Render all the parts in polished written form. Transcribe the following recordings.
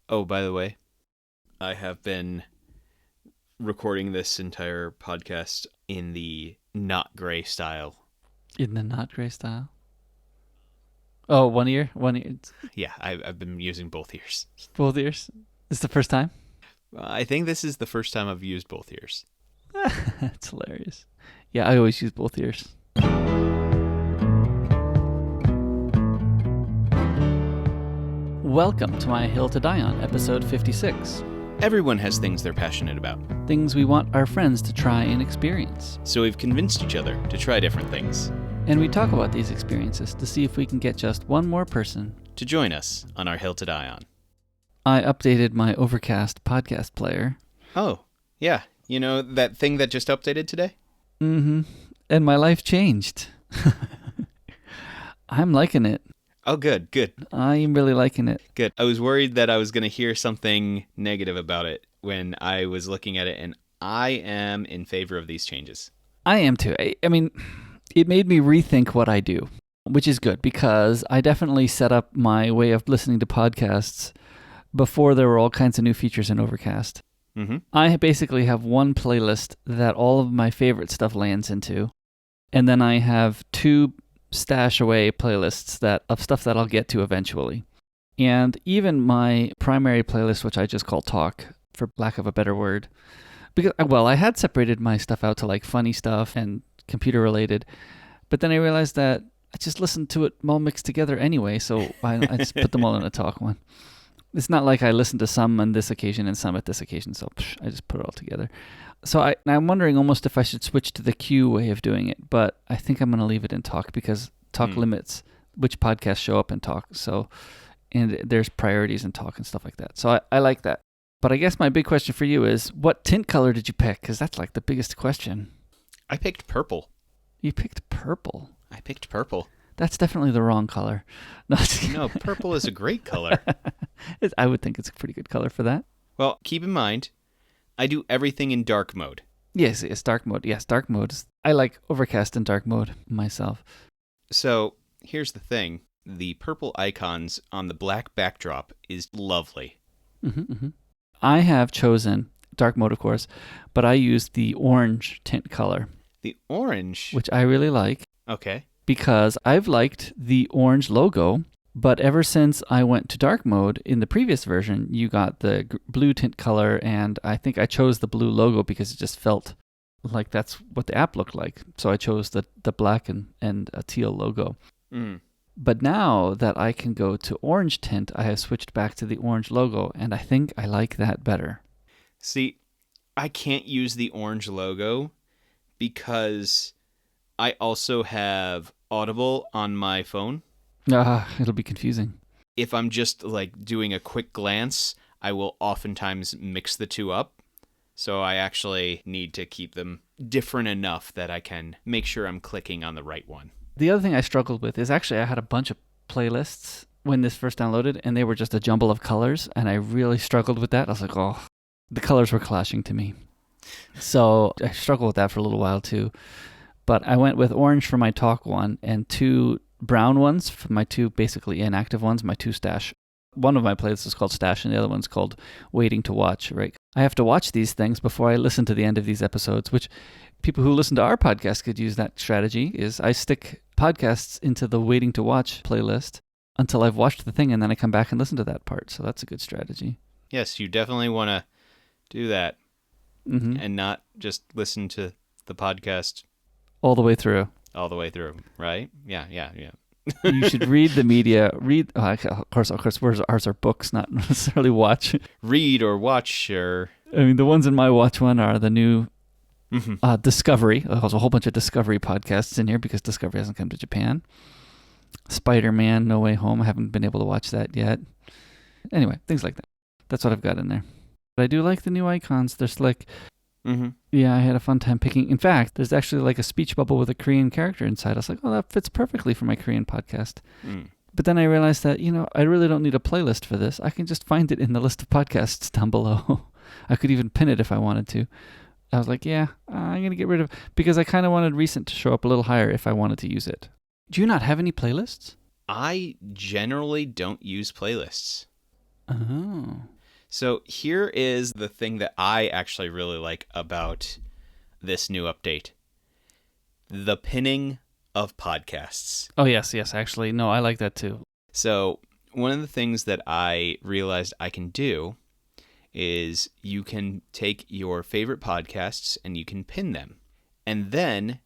Oh, by the way, I have been recording this entire podcast in the not gray style. In the not gray style? Oh, one ear? One ear? Yeah, I've been using both ears. Both ears? This is the first time? I think this is the first time I've used both ears. That's hilarious. Yeah, I always use both ears. Welcome to My Hill to Die On, episode 56. Everyone has things they're passionate about. Things we want our friends to try and experience. So we've convinced each other to try different things. And we talk about these experiences to see if we can get just one more person to join us on our Hill to Die On. I updated my Overcast podcast player. Oh, yeah. You know that thing that just updated today? Mm-hmm. And my life changed. I'm liking it. Oh, good. I am really liking it. Good. I was worried that I was going to hear something negative about it when I was looking at it, and I am in favor of these changes. I am too. I mean, it made me rethink what I do, which is good because I definitely set up my way of listening to podcasts before there were all kinds of new features in Overcast. Mm-hmm. I basically have one playlist that all of my favorite stuff lands into, and then I have two stash away playlists of stuff that I'll get to eventually. And even my primary playlist, which I just call Talk, for lack of a better word, because, well, I had separated my stuff out to like funny stuff and computer related, but then I realized that I just listened to it all mixed together anyway, so I just put them all in a Talk one. It's not like I listened to some on this occasion and some at this occasion, so I just put it all together. So I'm wondering almost if I should switch to the Q way of doing it, but I think I'm going to leave it in Talk because Talk limits which podcasts show up in Talk. So, and there's priorities in Talk and stuff like that. So I like that. But I guess my big question for you is, what tint color did you pick? Because that's like the biggest question. I picked purple. You picked purple? I picked purple. That's definitely the wrong color. No, purple is a great color. I would think it's a pretty good color for that. Well, keep in mind, I do everything in dark mode. Yes, it's dark mode. Yes, dark mode. I like Overcast in dark mode myself. So, here's the thing. The purple icons on the black backdrop is lovely. Mm-hmm. I have chosen dark mode, of course, but I used the orange tint color. The orange? Which I really like. Okay. Because I've liked the orange logo, but ever since I went to dark mode in the previous version, you got the blue tint color, and I think I chose the blue logo because it just felt like that's what the app looked like. So I chose the black and a teal logo. Mm. But now that I can go to orange tint, I have switched back to the orange logo, and I think I like that better. See, I can't use the orange logo because I also have Audible on my phone. It'll be confusing. If I'm just like doing a quick glance, I will oftentimes mix the two up. So I actually need to keep them different enough that I can make sure I'm clicking on the right one. The other thing I struggled with is actually I had a bunch of playlists when this first downloaded, and they were just a jumble of colors, and I really struggled with that. I was like, oh, the colors were clashing to me. So I struggled with that for a little while too. But I went with orange for my Talk one and two brown ones for my two basically inactive ones, my two stash. One of my playlists is called Stash and the other one's called Waiting to Watch, right? I have to watch these things before I listen to the end of these episodes, which people who listen to our podcast could use that strategy, is I stick podcasts into the Waiting to Watch playlist until I've watched the thing, and then I come back and listen to that part. So that's a good strategy. Yes, you definitely want to do that and not just listen to the podcast all the way through. Right? Yeah. You should read the media. Of course, ours are books, not necessarily watch. Read or watch or... I mean, the ones in my watch one are the new Discovery. There's a whole bunch of Discovery podcasts in here because Discovery hasn't come to Japan. Spider-Man, No Way Home. I haven't been able to watch that yet. Anyway, things like that. That's what I've got in there. But I do like the new icons. They're slick. Mm-hmm. Yeah, I had a fun time picking. In fact, there's actually like a speech bubble with a Korean character inside. I was like, oh, that fits perfectly for my Korean podcast. But then I realized that, I really don't need a playlist for this. I can just find it in the list of podcasts down below. I could even pin it if I wanted to. I was like, yeah, I'm going to get rid of, because I kind of wanted recent to show up a little higher if I wanted to use it. Do you not have any playlists? I generally don't use playlists. Oh. So here is the thing that I actually really like about this new update. The pinning of podcasts. Oh, yes. Actually, no, I like that too. So one of the things that I realized I can do is you can take your favorite podcasts and you can pin them. And then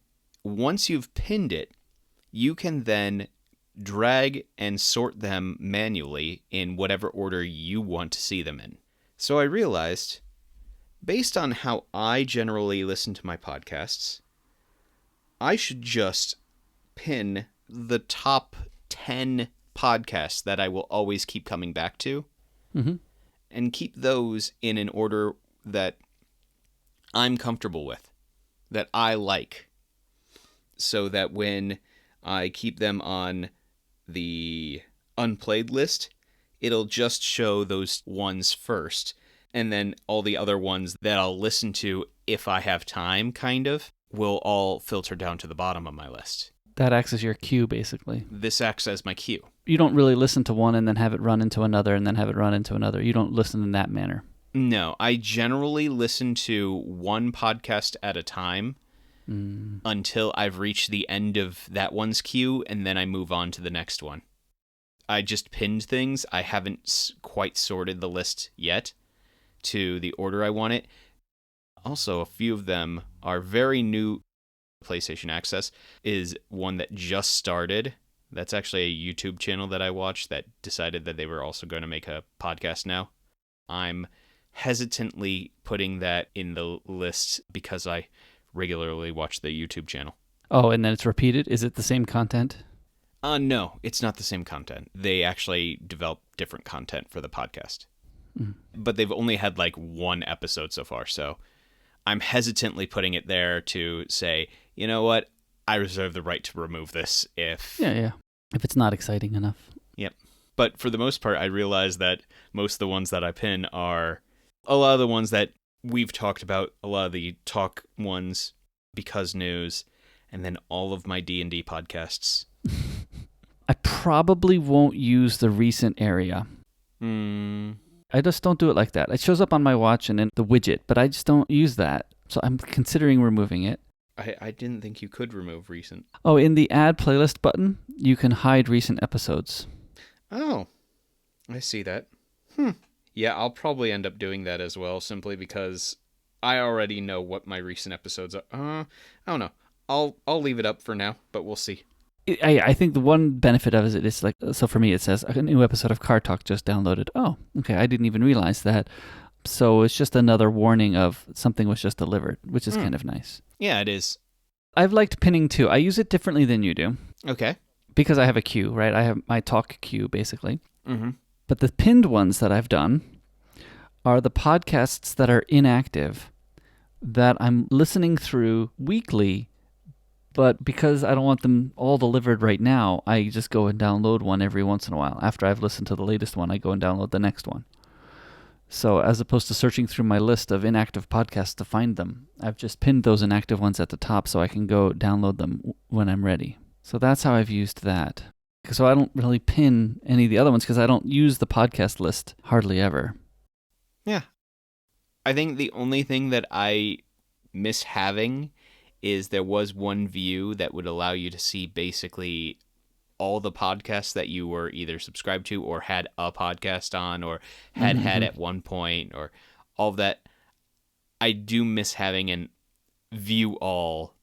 once you've pinned it, you can then drag and sort them manually in whatever order you want to see them in. So I realized, based on how I generally listen to my podcasts, I should just pin the top 10 podcasts that I will always keep coming back to, and keep those in an order that I'm comfortable with, that I like, so that when I keep them on the unplayed list, it'll just show those ones first, and then all the other ones that I'll listen to if I have time, kind of, will all filter down to the bottom of my list. That acts as your queue, basically. This acts as my queue. You don't really listen to one and then have it run into another and then have it run into another. You don't listen in that manner. No, I generally listen to one podcast at a time until I've reached the end of that one's queue, and then I move on to the next one. I just pinned things. I haven't quite sorted the list yet to the order I want it. Also, a few of them are very new. PlayStation Access is one that just started. That's actually a YouTube channel that I watched that decided that they were also going to make a podcast now. I'm hesitantly putting that in the list because I regularly watch the YouTube channel. Oh, and then it's repeated? Is it the same content? No, it's not the same content. They actually develop different content for the podcast. But they've only had like one episode so far, so I'm hesitantly putting it there to say, you know what, I reserve the right to remove this if... Yeah. If it's not exciting enough. Yep. But for the most part, I realize that most of the ones that I pin are a lot of the ones that we've talked about, a lot of the talk ones, Because News, and then all of my D&D podcasts. I probably won't use the recent area. I just don't do it like that. It shows up on my watch and in the widget, but I just don't use that. So I'm considering removing it. I didn't think you could remove recent. Oh, in the Add Playlist button, you can hide recent episodes. Oh, I see that. Yeah, I'll probably end up doing that as well, simply because I already know what my recent episodes are. I don't know. I'll leave it up for now, but we'll see. I think the one benefit of it is like, so for me it says a new episode of Car Talk just downloaded. Oh, okay, I didn't even realize that. So it's just another warning of something was just delivered, which is kind of nice. Yeah, it is. I've liked pinning too. I use it differently than you do. Okay. Because I have a queue, right? I have my talk queue, basically. Mm-hmm. But the pinned ones that I've done are the podcasts that are inactive that I'm listening through weekly, but because I don't want them all delivered right now, I just go and download one every once in a while. After I've listened to the latest one, I go and download the next one. So as opposed to searching through my list of inactive podcasts to find them, I've just pinned those inactive ones at the top so I can go download them when I'm ready. So that's how I've used that. So I don't really pin any of the other ones because I don't use the podcast list hardly ever. Yeah. I think the only thing that I miss having is there was one view that would allow you to see basically all the podcasts that you were either subscribed to or had a podcast on or had at one point or all of that. I do miss having an view all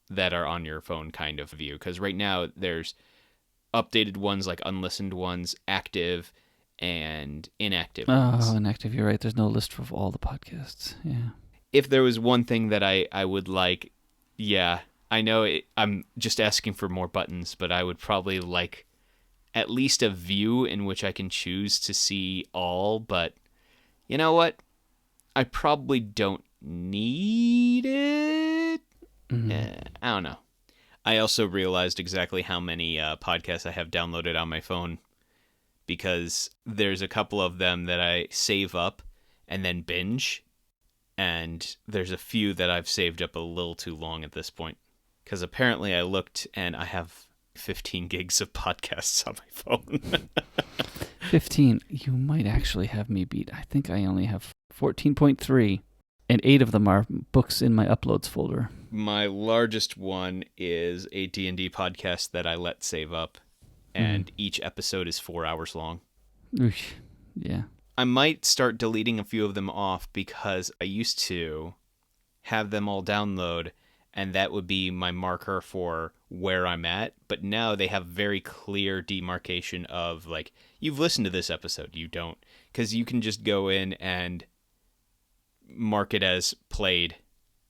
that are on your phone kind of view, because right now there's updated ones like unlistened ones, active, and inactive ones. Oh, inactive, you're right. There's no list for all the podcasts. Yeah. If there was one thing that I would like, yeah, I know I'm just asking for more buttons, but I would probably like at least a view in which I can choose to see all, but you know what? I probably don't need it. I don't know. I also realized exactly how many podcasts I have downloaded on my phone, because there's a couple of them that I save up and then binge, and there's a few that I've saved up a little too long at this point, because apparently I looked and I have 15 gigs of podcasts on my phone. 15. You might actually have me beat. I think I only have 14.3, and 8 of them are books in my uploads folder. My largest one is a D&D podcast that I let save up, and each episode is 4 hours long. Oosh. Yeah. I might start deleting a few of them off because I used to have them all download, and that would be my marker for where I'm at. But now they have very clear demarcation of, like, you've listened to this episode, you don't. Because you can just go in and mark it as played,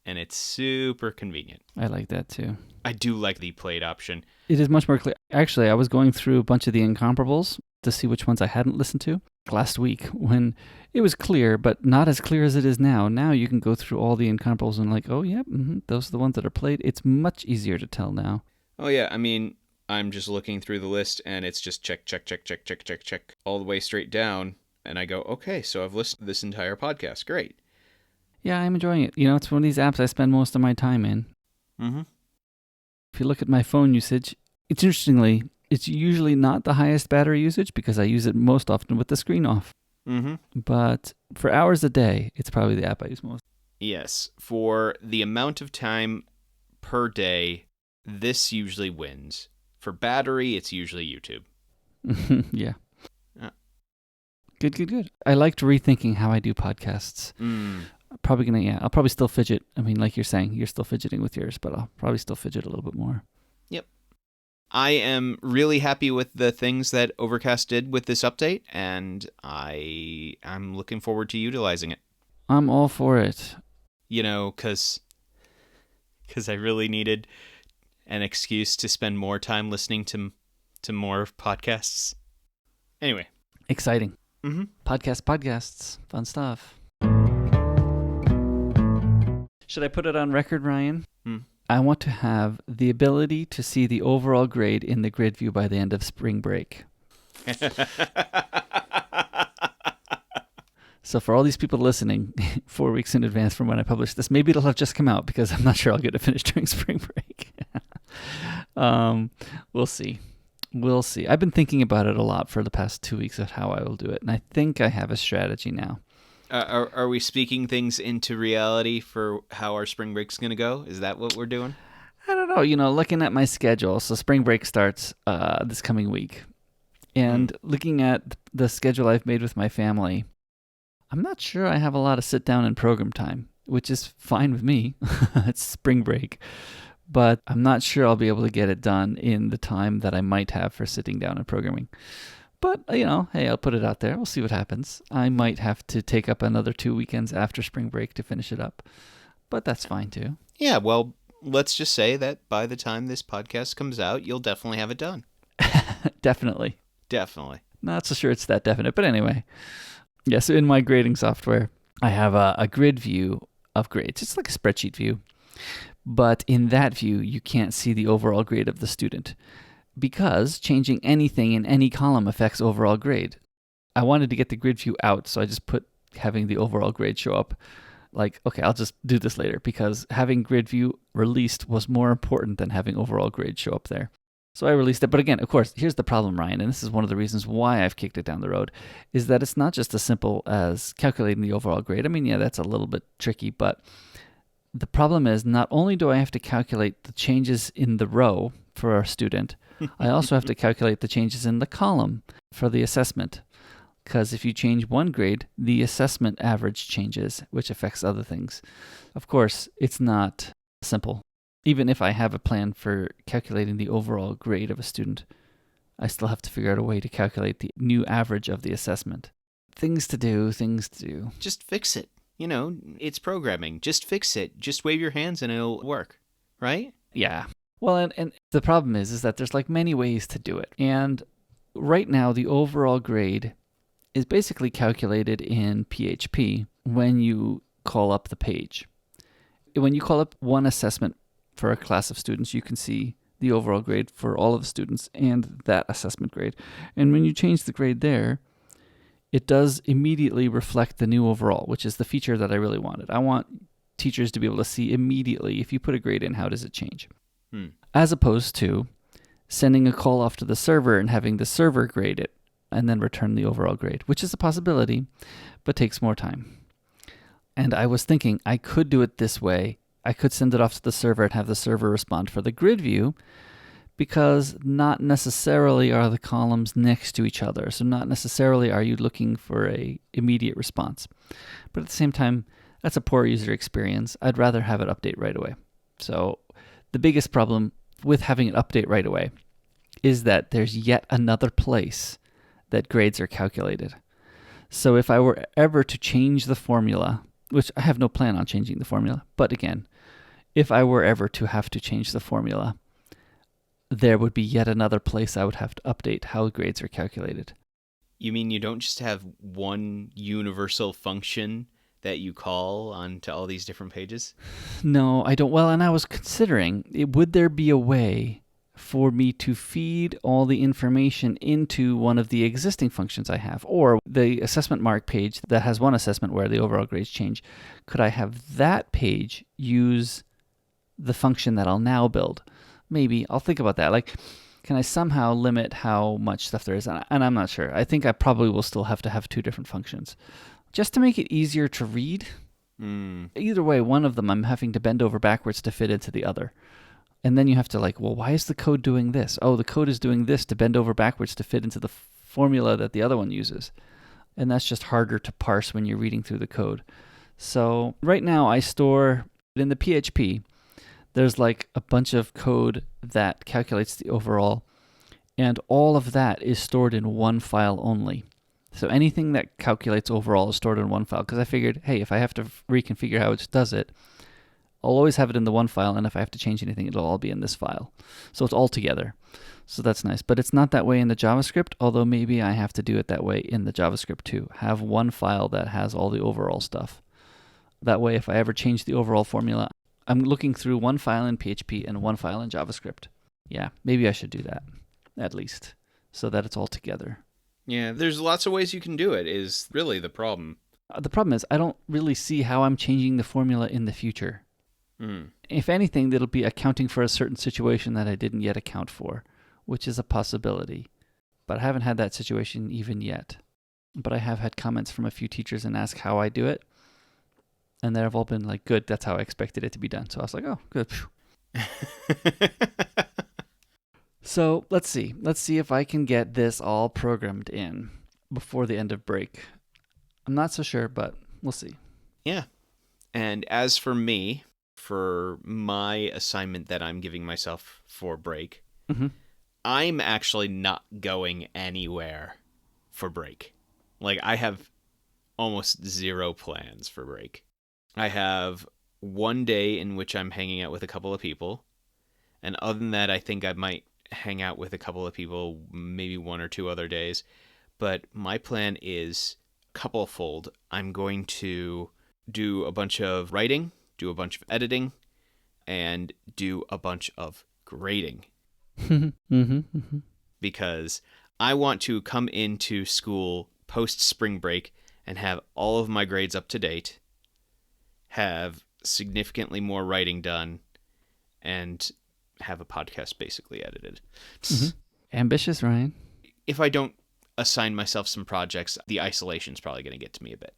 and it's super convenient. I like that too. I do like the played option. It is much more clear. Actually, I was going through a bunch of the incomparables to see which ones I hadn't listened to last week when it was clear, but not as clear as it is now. Now you can go through all the incomparables and like, oh, yeah, those are the ones that are played. It's much easier to tell now. Oh, yeah. I mean, I'm just looking through the list, and it's just check, all the way straight down. And I go, okay, so I've listened to this entire podcast. Great. Yeah, I'm enjoying it. You know, it's one of these apps I spend most of my time in. Mm-hmm. If you look at my phone usage, it's usually not the highest battery usage because I use it most often with the screen off. Mm-hmm. But for hours a day, it's probably the app I use most. Yes. For the amount of time per day, this usually wins. For battery, it's usually YouTube. Yeah. Good. I liked rethinking how I do podcasts. I'll probably still fidget. I mean, like you're saying, you're still fidgeting with yours, but I'll probably still fidget a little bit more. Yep. I am really happy with the things that Overcast did with this update, and I'm looking forward to utilizing it. I'm all for it. You know, because I really needed an excuse to spend more time listening to more podcasts. Anyway. Exciting. Mm-hmm. Podcasts. Fun stuff. Should I put it on record, Ryan? I want to have the ability to see the overall grade in the grid view by the end of spring break. So for all these people listening 4 weeks in advance from when I publish this, maybe it'll have just come out because I'm not sure I'll get it finished during spring break. We'll see. I've been thinking about it a lot for the past 2 weeks of how I will do it, and I think I have a strategy now. Are we speaking things into reality for how our spring break's going to go? Is that what we're doing? I don't know. You know, looking at my schedule, so spring break starts this coming week. And looking at the schedule I've made with my family, I'm not sure I have a lot of sit-down and program time, which is fine with me. It's spring break. But I'm not sure I'll be able to get it done in the time that I might have for sitting down and programming. But, you know, hey, I'll put it out there. We'll see what happens. I might have to take up another 2 weekends after spring break to finish it up. But that's fine, too. Yeah, well, let's just say that by the time this podcast comes out, you'll definitely have it done. Definitely. Not so sure it's that definite. But anyway. Yeah, so in my grading software, I have a grid view of grades. It's like a spreadsheet view. But in that view, you can't see the overall grade of the student, because changing anything in any column affects overall grade. I wanted to get the grid view out, so I just put having the overall grade show up. Like, okay, I'll just do this later, because having grid view released was more important than having overall grade show up there. So I released it. But again, of course, here's the problem, Ryan, and this is one of the reasons why I've kicked it down the road, is that it's not just as simple as calculating the overall grade. I mean, yeah, that's a little bit tricky, but the problem is not only do I have to calculate the changes in the row for our student, I also have to calculate the changes in the column for the assessment. Because if you change one grade, the assessment average changes, which affects other things. Of course, it's not simple. Even if I have a plan for calculating the overall grade of a student, I still have to figure out a way to calculate the new average of the assessment. Things to do. Just fix it. You know, it's programming. Just fix it. Just wave your hands and it'll work, right? Yeah. Well, and the problem is that there's like many ways to do it. And right now, the overall grade is basically calculated in PHP when you call up the page. When you call up one assessment for a class of students, you can see the overall grade for all of the students and that assessment grade. And when you change the grade there, it does immediately reflect the new overall, which is the feature that I really wanted. I want teachers to be able to see immediately, if you put a grade in, how does it change? As opposed to sending a call off to the server and having the server grade it and then return the overall grade, which is a possibility, but takes more time. And I was thinking I could do it this way. I could send it off to the server and have the server respond for the grid view, because not necessarily are the columns next to each other. So not necessarily are you looking for a immediate response. But at the same time, that's a poor user experience. I'd rather have it update right away. So the biggest problem with having it update right away is that there's yet another place that grades are calculated. So if I were ever to change the formula, which I have no plan on changing the formula, but again, if I were ever to have to change the formula, there would be yet another place I would have to update how grades are calculated. You mean you don't just have one universal function that you call onto all these different pages? No, I don't. Well, and I was considering, would there be a way for me to feed all the information into one of the existing functions I have, or the assessment mark page that has one assessment where the overall grades change? Could I have that page use the function that I'll now build? Maybe. I'll think about that. Like, can I somehow limit how much stuff there is? And I'm not sure. I think I probably will still have to have two different functions just to make it easier to read. Either way, one of them I'm having to bend over backwards to fit into the other. And then you have to well, why is the code doing this? Oh, the code is doing this to bend over backwards to fit into the formula that the other one uses. And that's just harder to parse when you're reading through the code. So right now I store in the PHP, there's a bunch of code that calculates the overall, and all of that is stored in one file only. So anything that calculates overall is stored in one file, because I figured, hey, if I have to reconfigure how it does it, I'll always have it in the one file, and if I have to change anything, it'll all be in this file. So it's all together. So that's nice. But it's not that way in the JavaScript, although maybe I have to do it that way in the JavaScript too. Have one file that has all the overall stuff. That way, if I ever change the overall formula, I'm looking through one file in PHP and one file in JavaScript. Yeah, maybe I should do that, at least, so that it's all together. Yeah, there's lots of ways you can do it, is really the problem. The problem is I don't really see how I'm changing the formula in the future. If anything, it'll be accounting for a certain situation that I didn't yet account for, which is a possibility. But I haven't had that situation even yet. But I have had comments from a few teachers and ask how I do it. And they've all been like, good, that's how I expected it to be done. So I was like, oh, good. So let's see. Let's see if I can get this all programmed in before the end of break. I'm not so sure, but we'll see. Yeah. And as for me, for my assignment that I'm giving myself for break, I'm actually not going anywhere for break. I have almost zero plans for break. I have one day in which I'm hanging out with a couple of people. And other than that, I think I might hang out with a couple of people, maybe one or two other days. But my plan is couple-fold. I'm going to do a bunch of writing, do a bunch of editing, and do a bunch of grading. Because I want to come into school post-spring break and have all of my grades up to date, have significantly more writing done, and have a podcast basically edited. Ambitious, Ryan. If I don't assign myself some projects, the isolation's probably going to get to me a bit.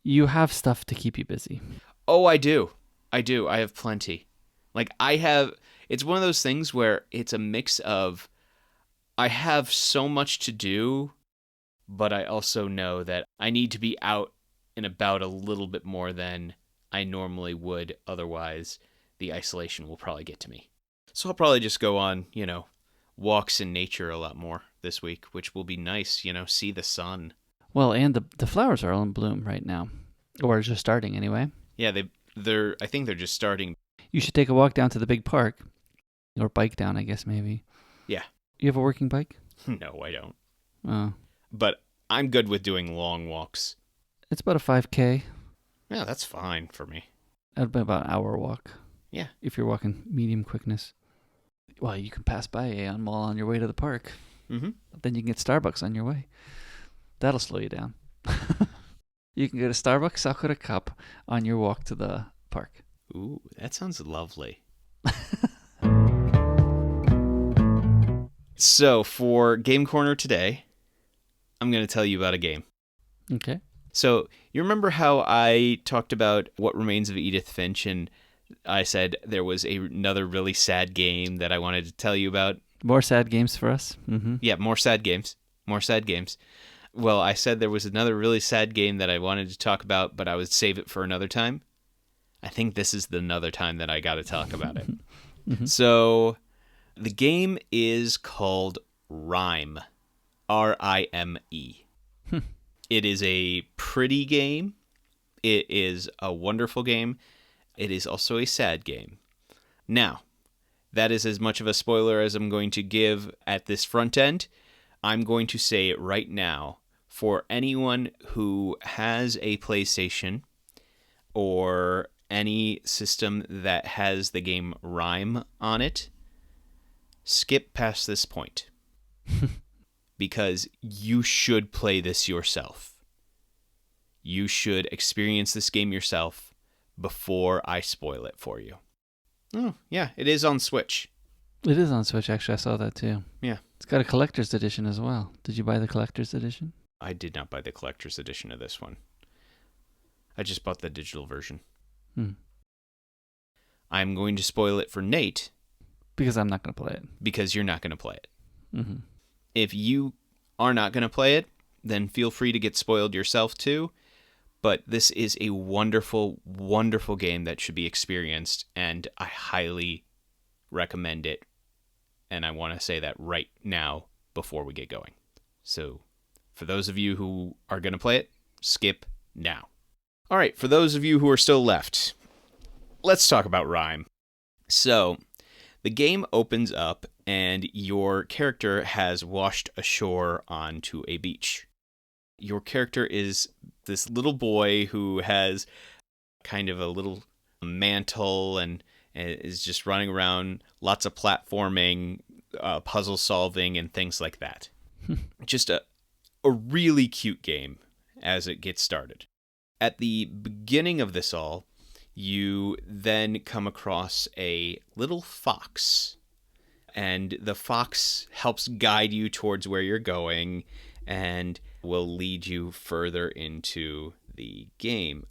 You have stuff to keep you busy. Oh, I do. I have plenty. It's one of those things where it's a mix of, I have so much to do, but I also know that I need to be out and about a little bit more than I normally would. Otherwise, the isolation will probably get to me. So I'll probably just go on, walks in nature a lot more this week, which will be nice, see the sun. Well, and the flowers are all in bloom right now. Or just starting anyway. Yeah, I think they're just starting. You should take a walk down to the big park. Or bike down, I guess, maybe. Yeah. You have a working bike? No, I don't. Oh. But I'm good with doing long walks. It's about a 5K. Yeah, that's fine for me. That'd be about an hour walk. Yeah. If you're walking medium quickness. Well, you can pass by Aeon Mall on your way to the park. Then you can get Starbucks on your way. That'll slow you down. You can go to Starbucks, suck out a cup on your walk to the park. Ooh, that sounds lovely. So for Game Corner today, I'm going to tell you about a game. Okay. So, you remember how I talked about What Remains of Edith Finch, and I said there was another really sad game that I wanted to tell you about? More sad games for us. Mm-hmm. Yeah, more sad games. More sad games. Well, I said there was another really sad game that I wanted to talk about, but I would save it for another time. I think this is the another time that I got to talk about it. Mm-hmm. So, the game is called Rime. R-I-M-E. It is a pretty game. It is a wonderful game. It is also a sad game. Now, that is as much of a spoiler as I'm going to give at this front end. I'm going to say it right now. For anyone who has a PlayStation or any system that has the game Rime on it, skip past this point. Because you should play this yourself. You should experience this game yourself before I spoil it for you. Oh, yeah, it is on Switch. It is on Switch, actually. I saw that too. Yeah. It's got a collector's edition as well. Did you buy the collector's edition? I did not buy the collector's edition of this one. I just bought the digital version. I'm going to spoil it for Nate. Because I'm not going to play it. Because you're not going to play it. Mm-hmm. If you are not going to play it, then feel free to get spoiled yourself too. But this is a wonderful, wonderful game that should be experienced, and I highly recommend it. And I want to say that right now before we get going. So, for those of you who are going to play it, skip now. All right, for those of you who are still left, let's talk about Rime. So, the game opens up, and your character has washed ashore onto a beach. Your character is this little boy who has kind of a little mantle and is just running around, lots of platforming, puzzle solving, and things like that. Just a really cute game as it gets started. At the beginning of this all, you then come across a little fox, and the fox helps guide you towards where you're going and will lead you further into the game.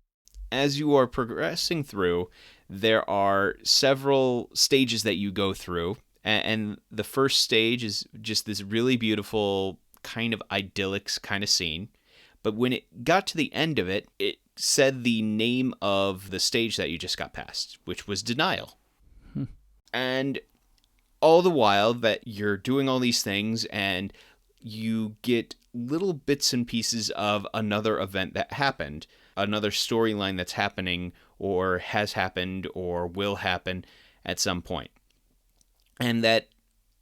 As you are progressing through, there are several stages that you go through, and the first stage is just this really beautiful kind of idyllic kind of scene. But when it got to the end of it, it said the name of the stage that you just got past, which was Denial. And all the while that you're doing all these things and you get little bits and pieces of another event that happened, another storyline that's happening or has happened or will happen at some point. And that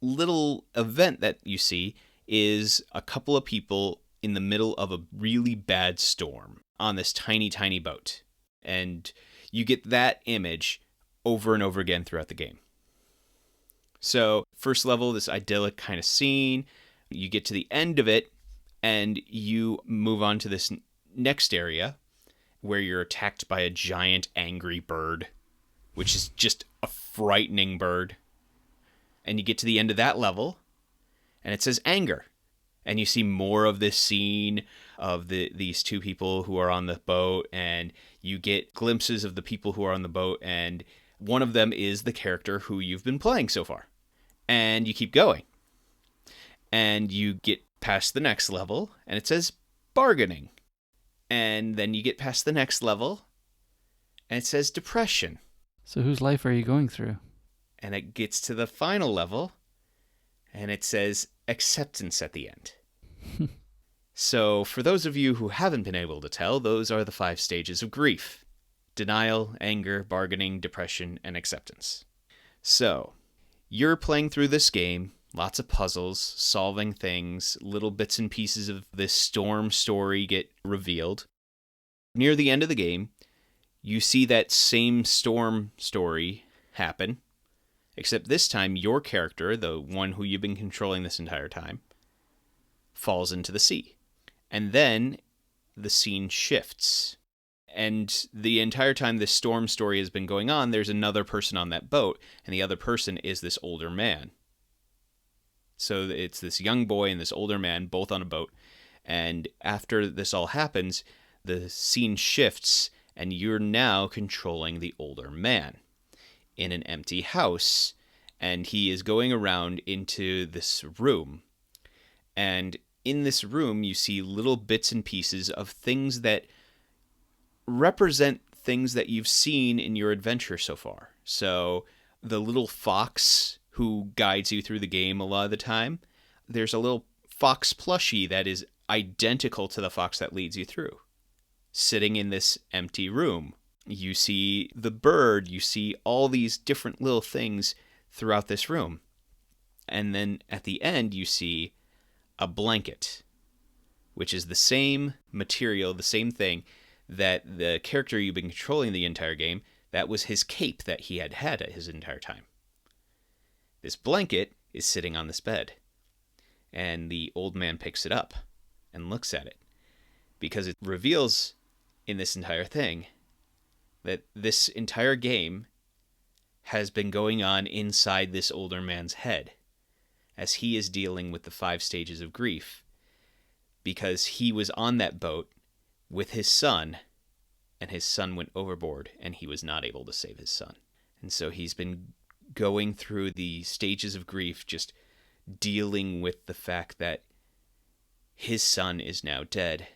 little event that you see is a couple of people in the middle of a really bad storm on this tiny, tiny boat. And you get that image over and over again throughout the game. So, first level, this idyllic kind of scene. You get to the end of it, and you move on to this next area where you're attacked by a giant angry bird, which is just a frightening bird. And you get to the end of that level, and it says anger. And you see more of this scene of these two people who are on the boat, and you get glimpses of the people who are on the boat, and one of them is the character who you've been playing so far. And you keep going. And you get past the next level, and it says bargaining. And then you get past the next level, and it says depression. So whose life are you going through? And it gets to the final level, and it says acceptance at the end. So for those of you who haven't been able to tell, those are the 5 stages of grief: denial, anger, bargaining, depression, and acceptance. So you're playing through this game, lots of puzzles, solving things, little bits and pieces of this storm story get revealed. Near the end of the game, you see that same storm story happen, except this time your character, the one who you've been controlling this entire time, falls into the sea. And then the scene shifts. And the entire time this storm story has been going on, there's another person on that boat, and the other person is this older man. So it's this young boy and this older man, both on a boat, And after this all happens, the scene shifts, and you're now controlling the older man in an empty house, and he is going around into this room. And in this room, you see little bits and pieces of things that represent things that you've seen in your adventure so far. So the little fox who guides you through the game a lot of the time, there's a little fox plushie that is identical to the fox that leads you through, sitting in this empty room. You see the bird, you see all these different little things throughout this room. And then at the end, you see a blanket, which is the same material, the same thing that the character you've been controlling the entire game, that was his cape that he had at his entire time. This blanket is sitting on this bed, and the old man picks it up and looks at it, because it reveals in this entire thing that this entire game has been going on inside this older man's head as he is dealing with the 5 stages of grief, because he was on that boat with his son, and his son went overboard, and he was not able to save his son. And so he's been going through the stages of grief, just dealing with the fact that his son is now dead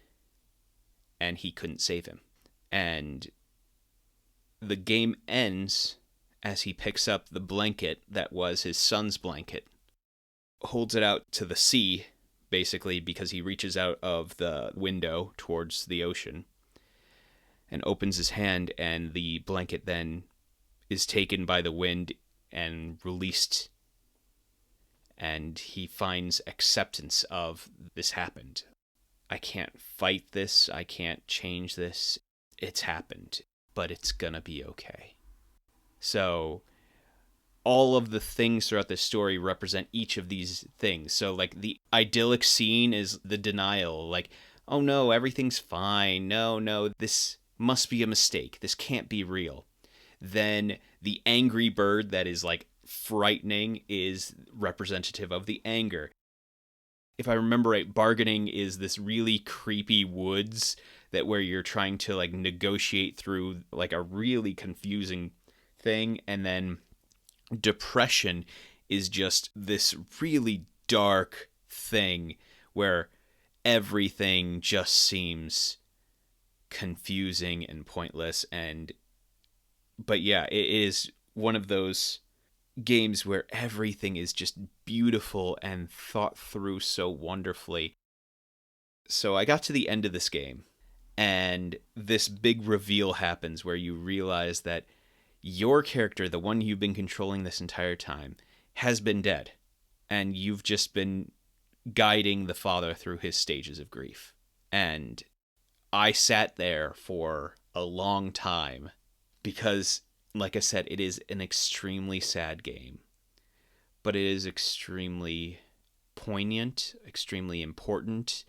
and he couldn't save him. And the game ends as he picks up the blanket that was his son's blanket, holds it out to the sea, basically, because he reaches out of the window towards the ocean and opens his hand, and the blanket then is taken by the wind and released, and he finds acceptance of this happened. I can't fight this. I can't change this. It's happened, but it's gonna be okay. So all of the things throughout this story represent each of these things. So like the idyllic scene is the denial, like, oh no, everything's fine. No, this must be a mistake. This can't be real. Then the angry bird that is like frightening is representative of the anger. If I remember right, bargaining is this really creepy woods that where you're trying to like negotiate through like a really confusing thing. And then depression is just this really dark thing where everything just seems confusing and pointless. But yeah, it is one of those games where everything is just beautiful and thought through so wonderfully. So I got to the end of this game, and this big reveal happens where you realize that your character, the one you've been controlling this entire time, has been dead, and you've just been guiding the father through his stages of grief. And I sat there for a long time because, like I said, it is an extremely sad game, but it is extremely poignant, extremely important.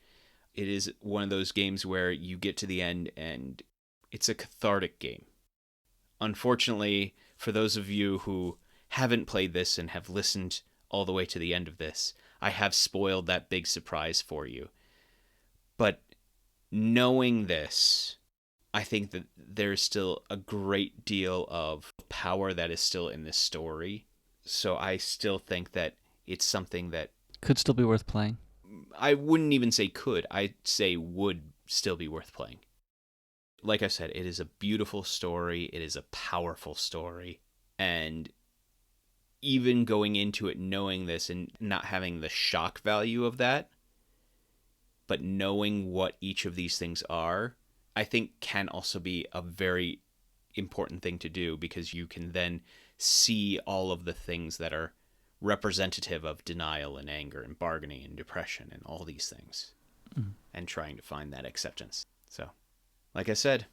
It is one of those games where you get to the end and it's a cathartic game. Unfortunately, for those of you who haven't played this and have listened all the way to the end of this, I have spoiled that big surprise for you. But knowing this, I think that there's still a great deal of power that is still in this story. So I still think that it's something that could still be worth playing. I wouldn't even say could. I'd say would still be worth playing. Like I said, it is a beautiful story. It is a powerful story. And even going into it knowing this and not having the shock value of that, but knowing what each of these things are, I think can also be a very important thing to do, because you can then see all of the things that are representative of denial and anger and bargaining and depression and all these things, and trying to find that acceptance. So, like I said,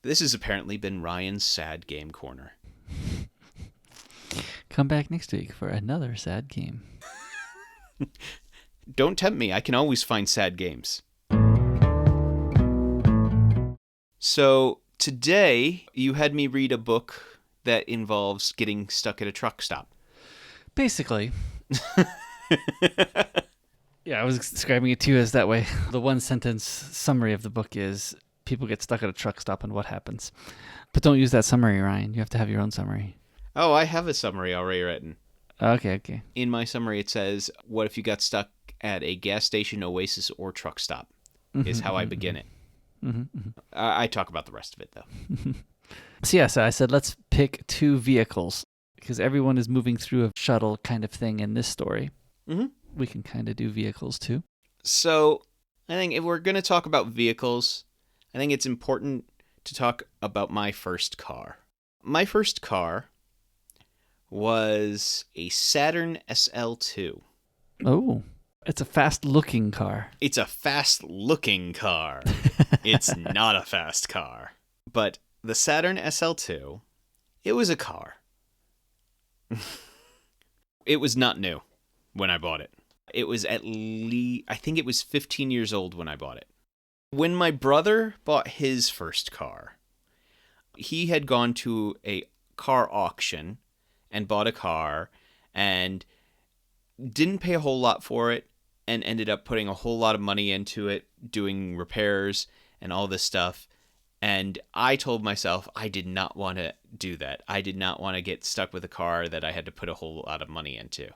this has apparently been Ryan's Sad Game Corner. Come back next week for another sad game. Don't tempt me. I can always find sad games. So today you had me read a book that involves getting stuck at a truck stop. Basically. Yeah, I was describing it to you as that way. The one sentence summary of the book is people get stuck at a truck stop and what happens. But don't use that summary, Ryan. You have to have your own summary. Oh, I have a summary already written. Okay. In my summary, it says, what if you got stuck at a gas station, oasis, or truck stop? Is how I begin it. I talk about the rest of it, though. So I said, let's pick 2 vehicles because everyone is moving through a shuttle kind of thing in this story. Mm-hmm. We can kind of do vehicles too. So I think if we're going to talk about vehicles, I think it's important to talk about my first car. My first car was a Saturn SL2. Oh, it's a fast-looking car. It's a fast-looking car. It's not a fast car. But the Saturn SL2, it was a car. It was not new when I bought it. It was at least, I think it was 15 years old when I bought it. When my brother bought his first car, he had gone to a car auction and bought a car and didn't pay a whole lot for it and ended up putting a whole lot of money into it, doing repairs and all this stuff. And I told myself I did not want to do that. I did not want to get stuck with a car that I had to put a whole lot of money into.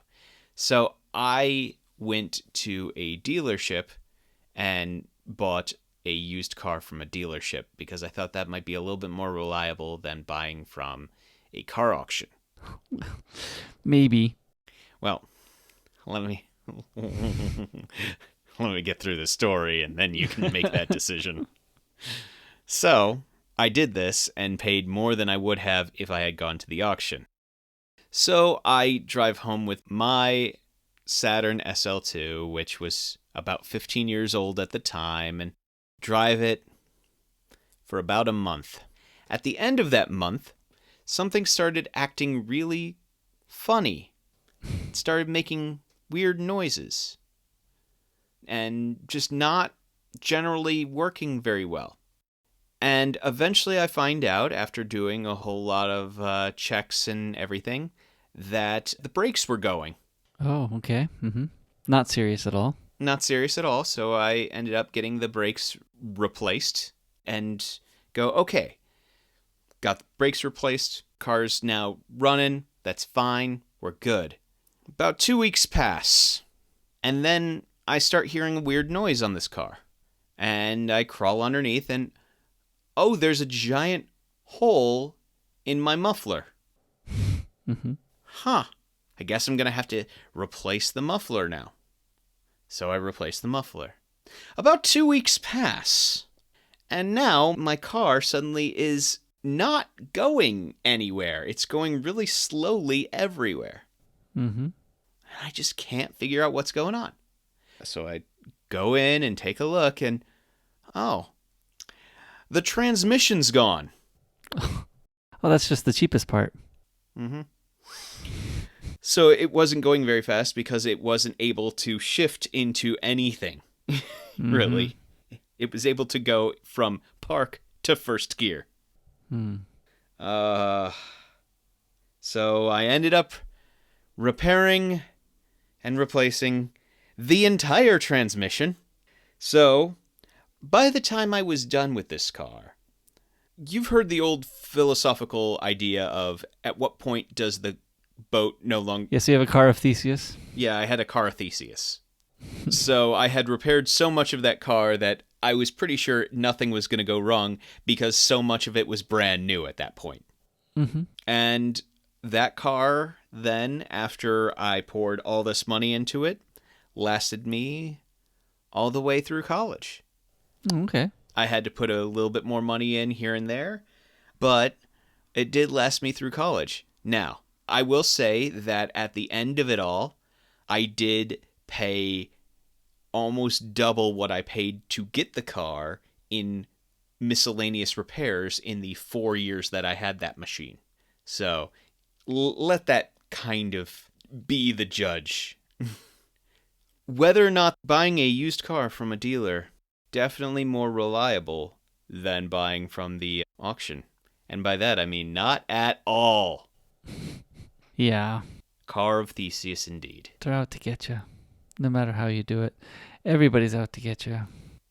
So I went to a dealership and bought a used car from a dealership because I thought that might be a little bit more reliable than buying from a car auction. Maybe. Well, let me get through the story and then you can make that decision. So I did this and paid more than I would have if I had gone to the auction. So I drive home with my Saturn SL2, which was about 15 years old at the time, and drive it for about a month. At the end of that month, something started acting really funny. It started making weird noises and just not generally working very well. And eventually I find out, after doing a whole lot of checks and everything, that the brakes were going. Oh, okay. Not serious at all. Not serious at all, so I ended up getting the brakes replaced and go, okay, got the brakes replaced, car's now running, that's fine, we're good. About 2 weeks pass, and then I start hearing a weird noise on this car. And I crawl underneath and, oh, there's a giant hole in my muffler. Huh. I guess I'm going to have to replace the muffler now. So I replace the muffler. About 2 weeks pass, and now my car suddenly is not going anywhere. It's going really slowly everywhere. I just can't figure out what's going on. So I go in and take a look, and oh, the transmission's gone. Oh, that's just the cheapest part. So it wasn't going very fast because it wasn't able to shift into anything, really. It was able to go from park to first gear. So I ended up repairing and replacing the entire transmission. So by the time I was done with this car, you've heard the old philosophical idea of at what point does the boat no longer... Yes, you have a car of Theseus? Yeah, I had a car of Theseus. So I had repaired so much of that car that I was pretty sure nothing was going to go wrong because so much of it was brand new at that point. And that car then, after I poured all this money into it, lasted me all the way through college. Okay. I had to put a little bit more money in here and there, but it did last me through college. Now, I will say that at the end of it all, I did pay almost double what I paid to get the car in miscellaneous repairs in the 4 years that I had that machine. So let that kind of be the judge. Whether or not buying a used car from a dealer, definitely more reliable than buying from the auction. And by that, I mean not at all. Yeah. Car of Theseus, indeed. They're out to get you. no matter how you do it. Everybody's out to get you.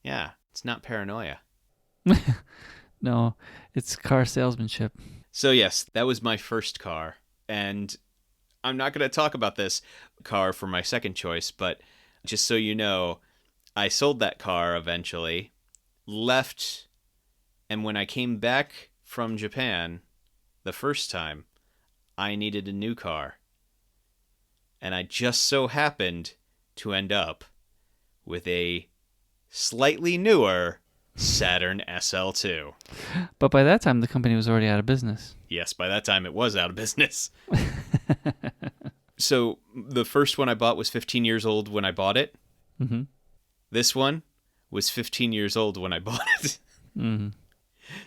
Yeah, it's not paranoia. No, it's car salesmanship. So yes, that was my first car. And I'm not going to talk about this car for my second choice, but just so you know, I sold that car eventually, left, and when I came back from Japan the first time, I needed a new car. And I just so happened to end up with a slightly newer Saturn SL2. But by that time, the company was already out of business. Yes, by that time it was out of business. So the first one I bought was 15 years old when I bought it. Mm-hmm. This one was 15 years old when I bought it. Mm-hmm.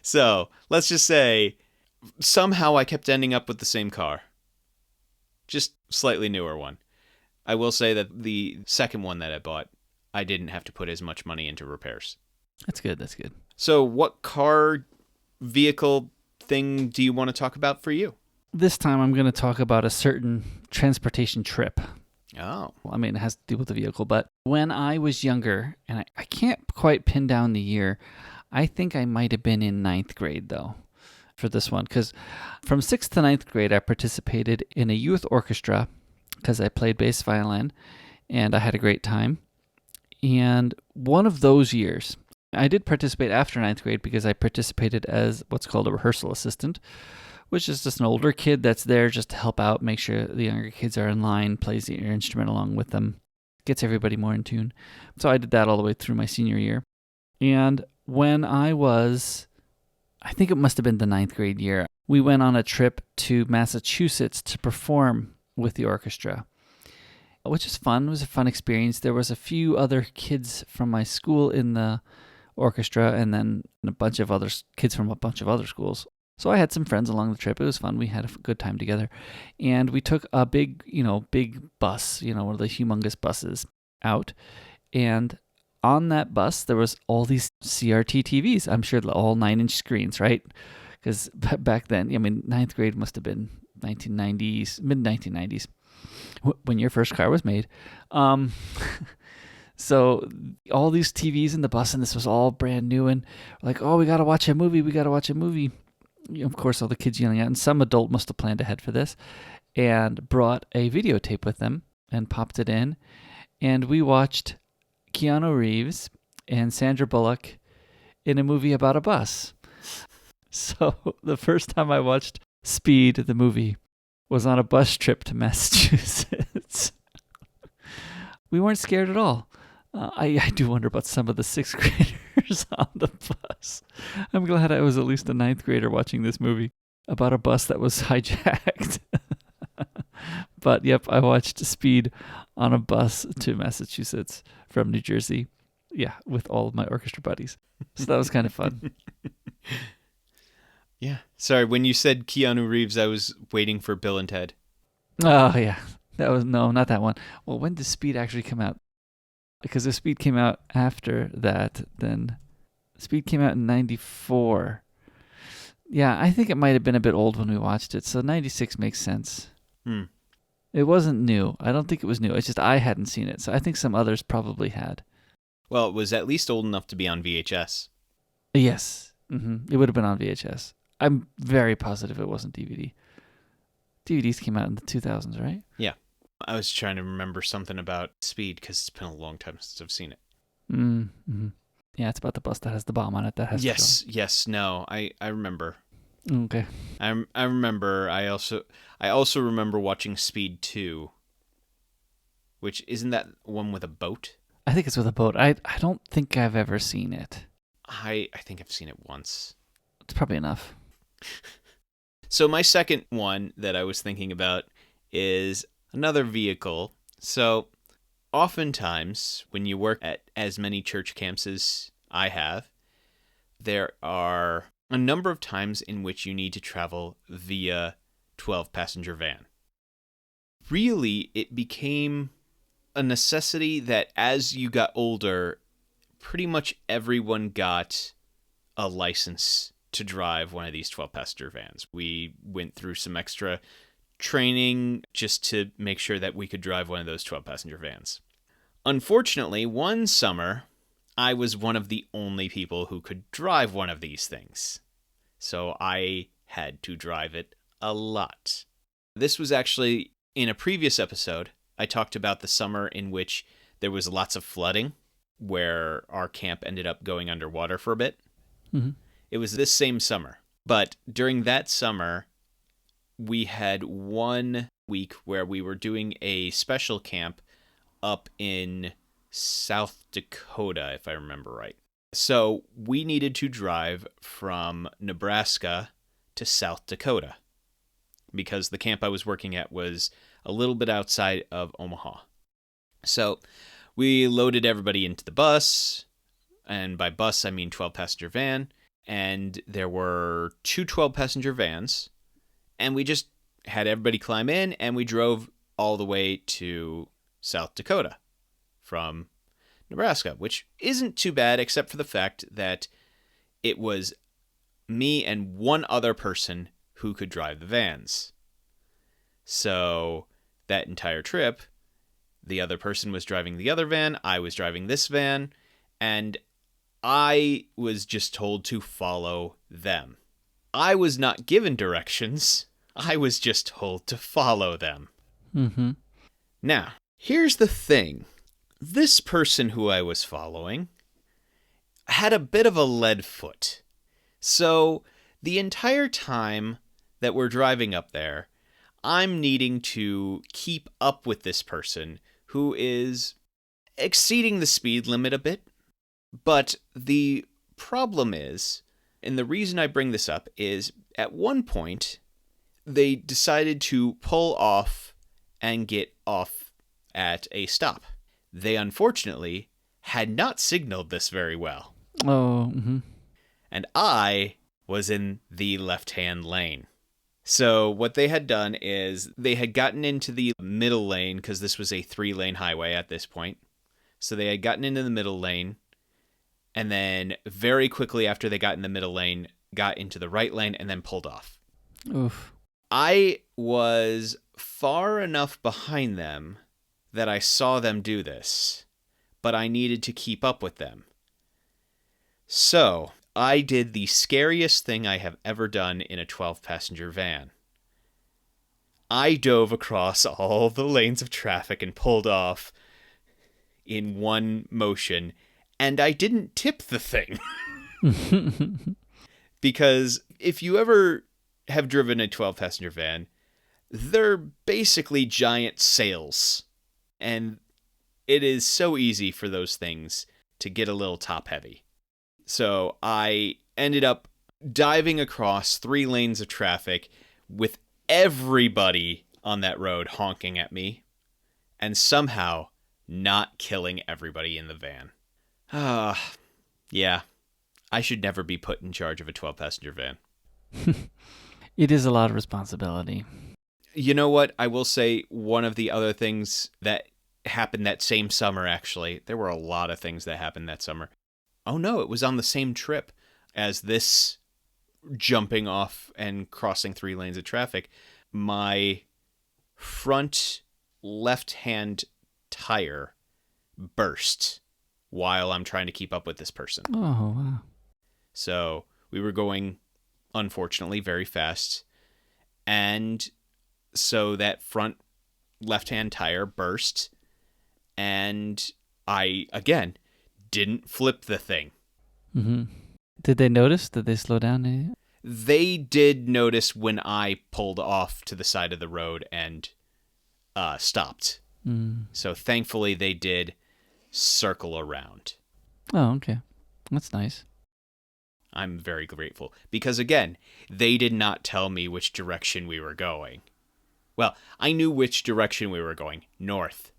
So let's just say somehow I kept ending up with the same car. Just slightly newer one. I will say that the second one that I bought, I didn't have to put as much money into repairs. That's good. That's good. So what car, vehicle thing do you want to talk about for you? This time I'm going to talk about a certain transportation trip. Oh. Well, I mean, it has to do with the vehicle, but when I was younger, and I can't quite pin down the year, I think I might have been in 9th grade, though, for this one. Because from 6th to 9th grade, I participated in a youth orchestra because I played bass violin, and I had a great time. And one of those years, I did participate after 9th grade because I participated as what's called a rehearsal assistant, which is just an older kid that's there just to help out, make sure the younger kids are in line, plays the instrument along with them, gets everybody more in tune. So I did that all the way through my senior year. And when I think it must have been the 9th grade year, we went on a trip to Massachusetts to perform with the orchestra, which is fun. It was a fun experience. There was a few other kids from my school in the orchestra and then a bunch of other kids from a bunch of other schools. So I had some friends along the trip. It was fun. We had a good time together. And we took a big bus, one of the humongous buses out. And on that bus, there was all these CRT TVs. I'm sure all 9-inch screens, right? Because back then, 9th grade must have been 1990s, mid-1990s, when your first car was made. So all these TVs in the bus, and this was all brand new. And like, oh, we got to watch a movie. Of course, all the kids yelling out, and some adult must have planned ahead for this and brought a videotape with them and popped it in. And we watched Keanu Reeves and Sandra Bullock in a movie about a bus. So the first time I watched Speed, the movie, was on a bus trip to Massachusetts. We weren't scared at all. I do wonder about some of the 6th graders on the bus. I'm glad I was at least a 9th grader watching this movie about a bus that was hijacked. But yep, I watched Speed on a bus to Massachusetts from New Jersey. Yeah, with all of my orchestra buddies. So that was kind of fun. Yeah. Sorry, when you said Keanu Reeves, I was waiting for Bill and Ted. Oh, yeah. Not that one. Well, when did Speed actually come out? Because if Speed came out after that, then Speed came out in 94. Yeah, I think it might have been a bit old when we watched it, so 96 makes sense. It wasn't new. I don't think it was new. It's just I hadn't seen it, so I think some others probably had. Well, it was at least old enough to be on VHS. Yes. It would have been on VHS. I'm very positive it wasn't DVD. DVDs came out in the 2000s, right? Yeah. I was trying to remember something about Speed because it's been a long time since I've seen it. Mm-hmm. Yeah, it's about the bus that has the bomb on it. That has Yes. No, I remember. Okay. I remember. I also remember watching Speed 2, which isn't that one with a boat? I think it's with a boat. I don't think I've ever seen it. I think I've seen it once. It's probably enough. So my second one that I was thinking about is another vehicle. So oftentimes when you work at as many church camps as I have, there are a number of times in which you need to travel via 12-passenger van. Really, it became a necessity that as you got older, pretty much everyone got a license to drive one of these 12-passenger vans. We went through some extra training just to make sure that we could drive one of those 12-passenger vans. Unfortunately, one summer, I was one of the only people who could drive one of these things. So I had to drive it a lot. This was actually in a previous episode. I talked about the summer in which there was lots of flooding, where our camp ended up going underwater for a bit. Mm-hmm. It was this same summer. But during that summer, we had 1 week where we were doing a special camp up in South Dakota, if I remember right. So we needed to drive from Nebraska to South Dakota because the camp I was working at was a little bit outside of Omaha. So we loaded everybody into the bus, and by bus I mean 12-passenger van, and there were 2 12-passenger vans, and we just had everybody climb in, and we drove all the way to South Dakota from Nebraska, which isn't too bad except for the fact that it was me and one other person who could drive the vans. So that entire trip, the other person was driving the other van, I was driving this van, and I was just told to follow them. I was not given directions. I was just told to follow them. Mm-hmm. Now, here's the thing. This person who I was following had a bit of a lead foot. So the entire time that we're driving up there, I'm needing to keep up with this person who is exceeding the speed limit a bit. But the problem is, and the reason I bring this up is, at one point, they decided to pull off and get off at a stop. They unfortunately had not signaled this very well. Oh, mm-hmm. And I was in the left-hand lane. So what they had done is they had gotten into the middle lane, because this was a 3-lane highway at this point. So they had gotten into the middle lane, and then very quickly after they got in the middle lane, got into the right lane and then pulled off. Oof. I was far enough behind them that I saw them do this, but I needed to keep up with them. So I did the scariest thing I have ever done in a 12-passenger van. I dove across all the lanes of traffic and pulled off in one motion, and I didn't tip the thing. Because if you ever have driven a 12-passenger van, they're basically giant sails. And it is so easy for those things to get a little top-heavy. So I ended up diving across 3 lanes of traffic with everybody on that road honking at me, and somehow not killing everybody in the van. Yeah. I should never be put in charge of a 12-passenger van. It is a lot of responsibility. You know what? I will say one of the other things that happened that same summer, actually. There were a lot of things that happened that summer. Oh no, it was on the same trip as this jumping off and crossing 3 lanes of traffic. My front left-hand tire burst while I'm trying to keep up with this person. Oh, wow. So we were going, unfortunately, very fast. And so that front left-hand tire burst. And I, again, didn't flip the thing. Mm-hmm. Did they notice? Did they slow down? They did notice when I pulled off to the side of the road and stopped. Mm. So thankfully they did circle around. Oh, okay. That's nice. I'm very grateful. Because again, they did not tell me which direction we were going. Well, I knew which direction we were going. North.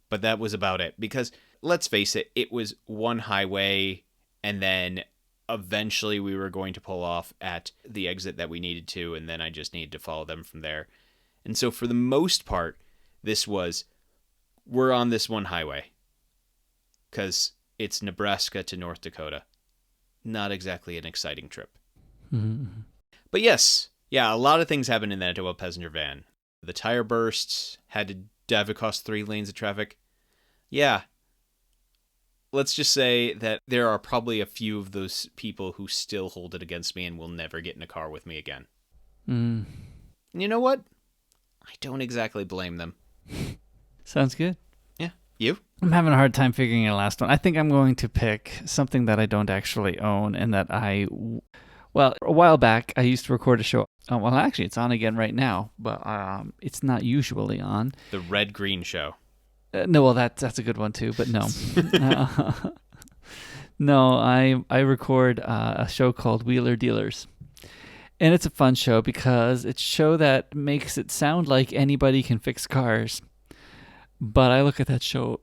But that was about it. Because, let's face it, it was one highway, and then eventually we were going to pull off at the exit that we needed to, and then I just needed to follow them from there. And so for the most part, this was, we're on this one highway. Because it's Nebraska to North Dakota. Not exactly an exciting trip. Mm-hmm. But yes, yeah, a lot of things happened in that 12-passenger van. The tire burst, had to dive across 3 lanes of traffic. Yeah. Let's just say that there are probably a few of those people who still hold it against me and will never get in a car with me again. Mm. And you know what? I don't exactly blame them. Sounds good. Yeah. You? I'm having a hard time figuring out the last one. I think I'm going to pick something that I don't actually own and that well, a while back, I used to record a show. Oh, well, actually, it's on again right now, but it's not usually on. The Red Green Show. No, well, that's a good one too, but no. No, I record a show called Wheeler Dealers. And it's a fun show because it's a show that makes it sound like anybody can fix cars. But I look at that show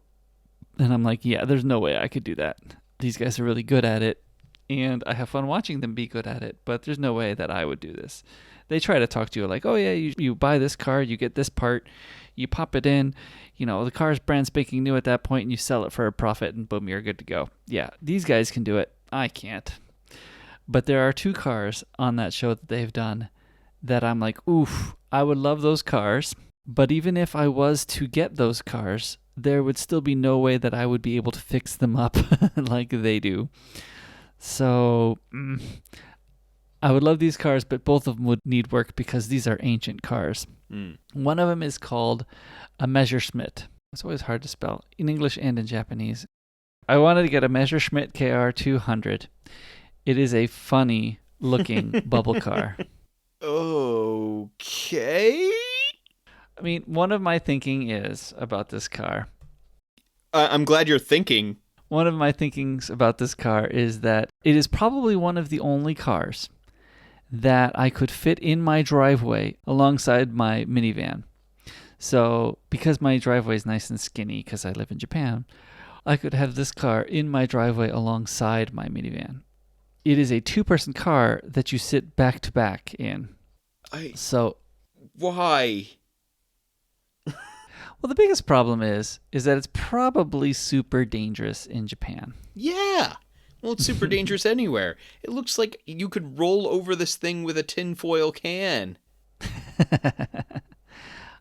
and I'm like, yeah, there's no way I could do that. These guys are really good at it. And I have fun watching them be good at it, but there's no way that I would do this. They try to talk to you like, oh yeah, you buy this car, you get this part, you pop it in, the car's brand spanking new at that point, and you sell it for a profit, and boom, you're good to go. Yeah, these guys can do it. I can't. But there are 2 cars on that show that they've done that I'm like, oof, I would love those cars. But even if I was to get those cars, there would still be no way that I would be able to fix them up like they do. So I would love these cars, but both of them would need work because these are ancient cars. One of them is called a Messerschmitt. It's always hard to spell in English and in Japanese. I wanted to get a Messerschmitt KR200. It is a funny looking bubble car. Okay. I mean, one of my thinking is about this car. I'm glad you're thinking. One of my thinkings about this car is that it is probably one of the only cars that I could fit in my driveway alongside my minivan. So, because my driveway is nice and skinny because I live in Japan, I could have this car in my driveway alongside my minivan. It is a 2-person car that you sit back to back in. Why? Well, the biggest problem is that it's probably super dangerous in Japan. Yeah. Well, it's super dangerous anywhere. It looks like you could roll over this thing with a tinfoil can.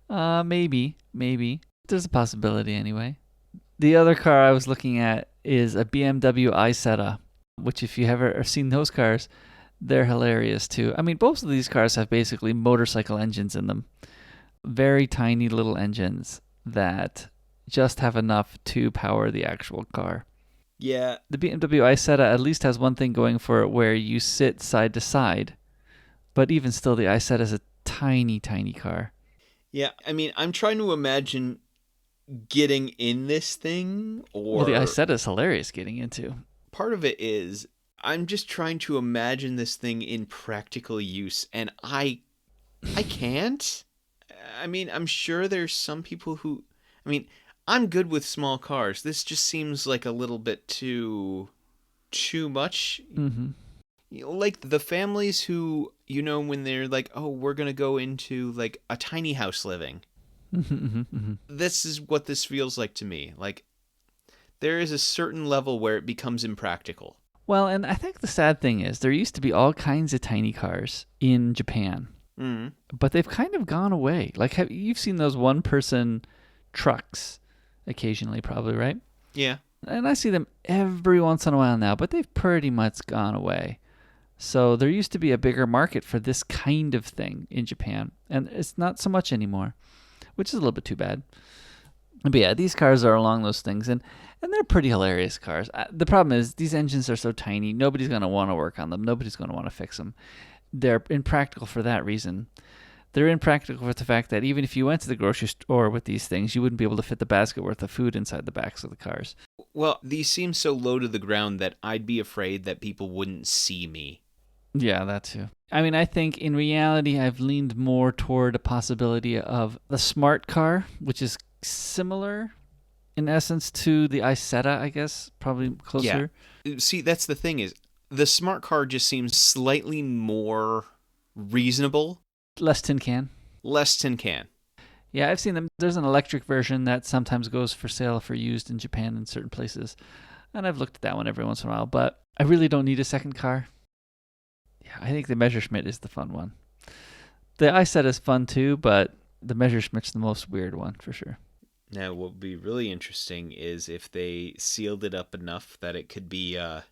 Maybe. There's a possibility anyway. The other car I was looking at is a BMW Isetta, which if you have ever seen those cars, they're hilarious too. I mean, both of these cars have basically motorcycle engines in them. Very tiny little engines that just have enough to power the actual car. Yeah. The BMW Isetta at least has one thing going for it where you sit side to side. But even still, the Isetta is a tiny, tiny car. Yeah, I mean, I'm trying to imagine getting in this thing, or... Well, the Isetta is hilarious getting into. Part of it is, I'm just trying to imagine this thing in practical use, and I can't. I mean, I'm sure there's some people who... I mean, I'm good with small cars. This just seems like a little bit too much. Mm-hmm. Like the families who, when they're like, oh, we're going to go into like a tiny house living. Mm-hmm. This is what this feels like to me. Like, there is a certain level where it becomes impractical. Well, and I think the sad thing is there used to be all kinds of tiny cars in Japan. Mm. But they've kind of gone away. Like, you've seen those 1-person trucks occasionally, probably, right? Yeah. And I see them every once in a while now, but they've pretty much gone away. So there used to be a bigger market for this kind of thing in Japan, and it's not so much anymore, which is a little bit too bad. But yeah, these cars are along those things, and they're pretty hilarious cars. The problem is these engines are so tiny, nobody's going to want to work on them. Nobody's going to want to fix them. They're impractical for that reason. They're impractical for the fact that even if you went to the grocery store with these things, you wouldn't be able to fit the basket worth of food inside the backs of the cars. Well, these seem so low to the ground that I'd be afraid that people wouldn't see me. Yeah, that too. I mean, I think in reality, I've leaned more toward a possibility of the smart car, which is similar in essence to the Isetta, I guess, probably closer. Yeah. See, that's the thing is, the smart car just seems slightly more reasonable. Less tin can. Less tin can. Yeah, I've seen them. There's an electric version that sometimes goes for sale for used in Japan in certain places. And I've looked at that one every once in a while, but I really don't need a second car. Yeah, I think the Messerschmitt is the fun one. The Isetta is fun too, but the Messerschmitt's the most weird one for sure. Now, what would be really interesting is if they sealed it up enough that it could be an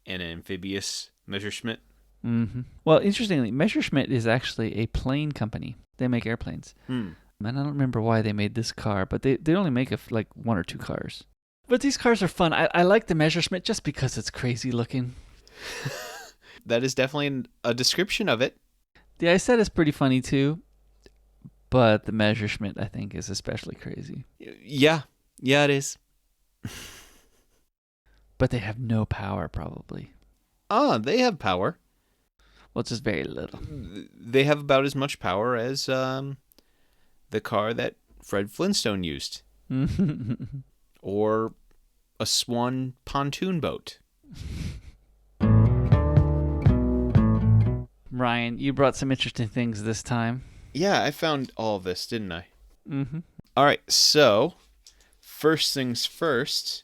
amphibious Messerschmitt. Mm-hmm. Well, interestingly, Messerschmitt is actually a plane company. They make airplanes. Hmm. And I don't remember why they made this car, but they only make like 1 or 2 cars. But these cars are fun. I like the Messerschmitt just because it's crazy looking. That is definitely a description of it. The Isetta is pretty funny too, but the Messerschmitt I think is especially crazy. Yeah, it is. But they have no power probably. They have power. Well, just very little. They have about as much power as the car that Fred Flintstone used. Or a Swan pontoon boat. Ryan, you brought some interesting things this time. Yeah, I found all of this, didn't I? Mm-hmm. All right, so first things first,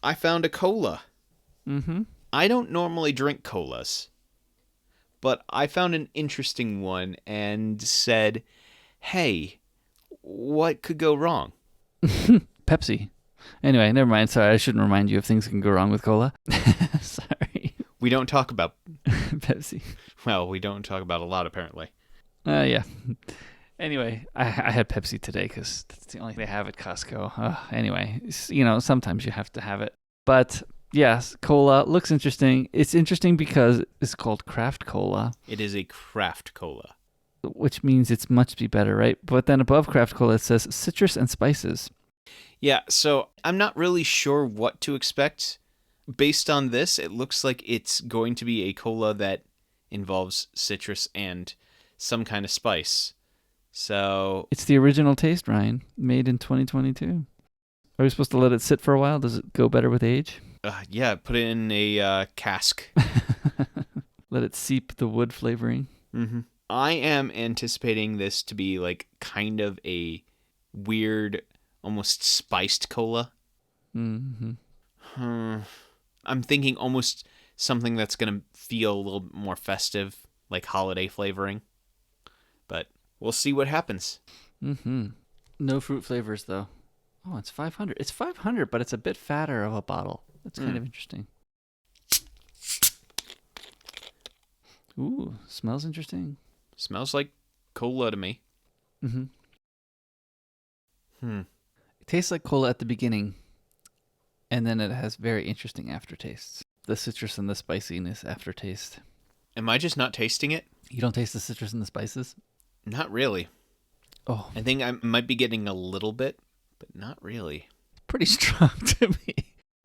I found a cola. Mm-hmm. I don't normally drink colas, but I found an interesting one and said, hey, what could go wrong? Pepsi. Anyway, never mind. Sorry, I shouldn't remind you if things can go wrong with cola. Sorry. We don't talk about, Pepsi. well, we don't talk about a lot, apparently. Yeah. Anyway, I had Pepsi today because that's the only thing they have at Costco. Anyway, sometimes you have to have it. But yes, cola looks interesting. It's interesting because it's called craft cola. It is a craft cola. Which means it must be better, right? But then above craft cola, it says citrus and spices. Yeah, so I'm not really sure what to expect. Based on this, it looks like it's going to be a cola that involves citrus and some kind of spice. So It's the original taste, Ryan, made in 2022. Are we supposed to let it sit for a while? Does it go better with age? Yeah, put it in a cask. Let it seep the wood flavoring. Mm-hmm. I am anticipating this to be like kind of a weird, almost spiced cola. Mm-hmm. I'm thinking almost something that's going to feel a little more festive, like holiday flavoring. But we'll see what happens. Mm-hmm. No fruit flavors, though. Oh, it's 500. It's 500, but it's a bit fatter of a bottle. That's kind of interesting. Ooh, smells interesting. Smells like cola to me. Mm-hmm. It tastes like cola at the beginning, and then it has very interesting aftertastes. The citrus and the spiciness aftertaste. Am I just not tasting it? You don't taste the citrus and the spices? Not really. Oh. I think I might be getting a little bit, but not really. Pretty strong to me.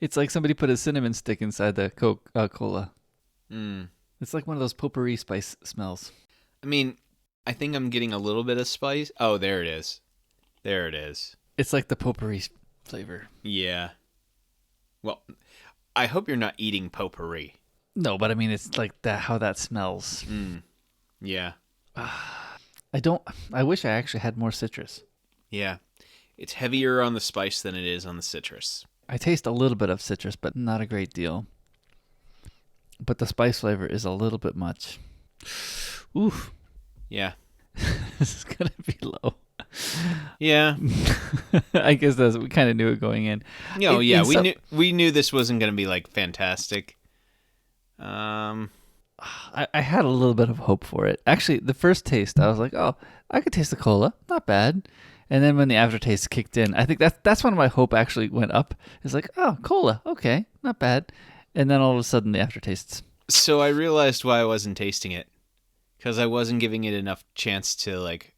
It's like somebody put a cinnamon stick inside the cola. It's like one of those potpourri spice smells. I mean, I think I'm getting a little bit of spice. Oh, there it is. There it is. It's like the potpourri flavor. Yeah. Well, I hope you're not eating potpourri. No, but I mean, it's like that. How that smells. Yeah. I wish I actually had more citrus. Yeah. It's heavier on the spice than it is on the citrus. I taste a little bit of citrus, but not a great deal. But the spice flavor is a little bit much. Oof. Yeah. This is going to be low. Yeah. I guess we kind of knew it going in. No, we knew this wasn't going to be like fantastic. I had a little bit of hope for it. Actually, the first taste, I was like, "Oh, I could taste the cola, not bad." And then when the aftertaste kicked in, I think that's when my hope actually went up. It's like, "Oh, cola, okay, not bad." And then all of a sudden, the aftertastes. So I realized why I wasn't tasting it, because I wasn't giving it enough chance to like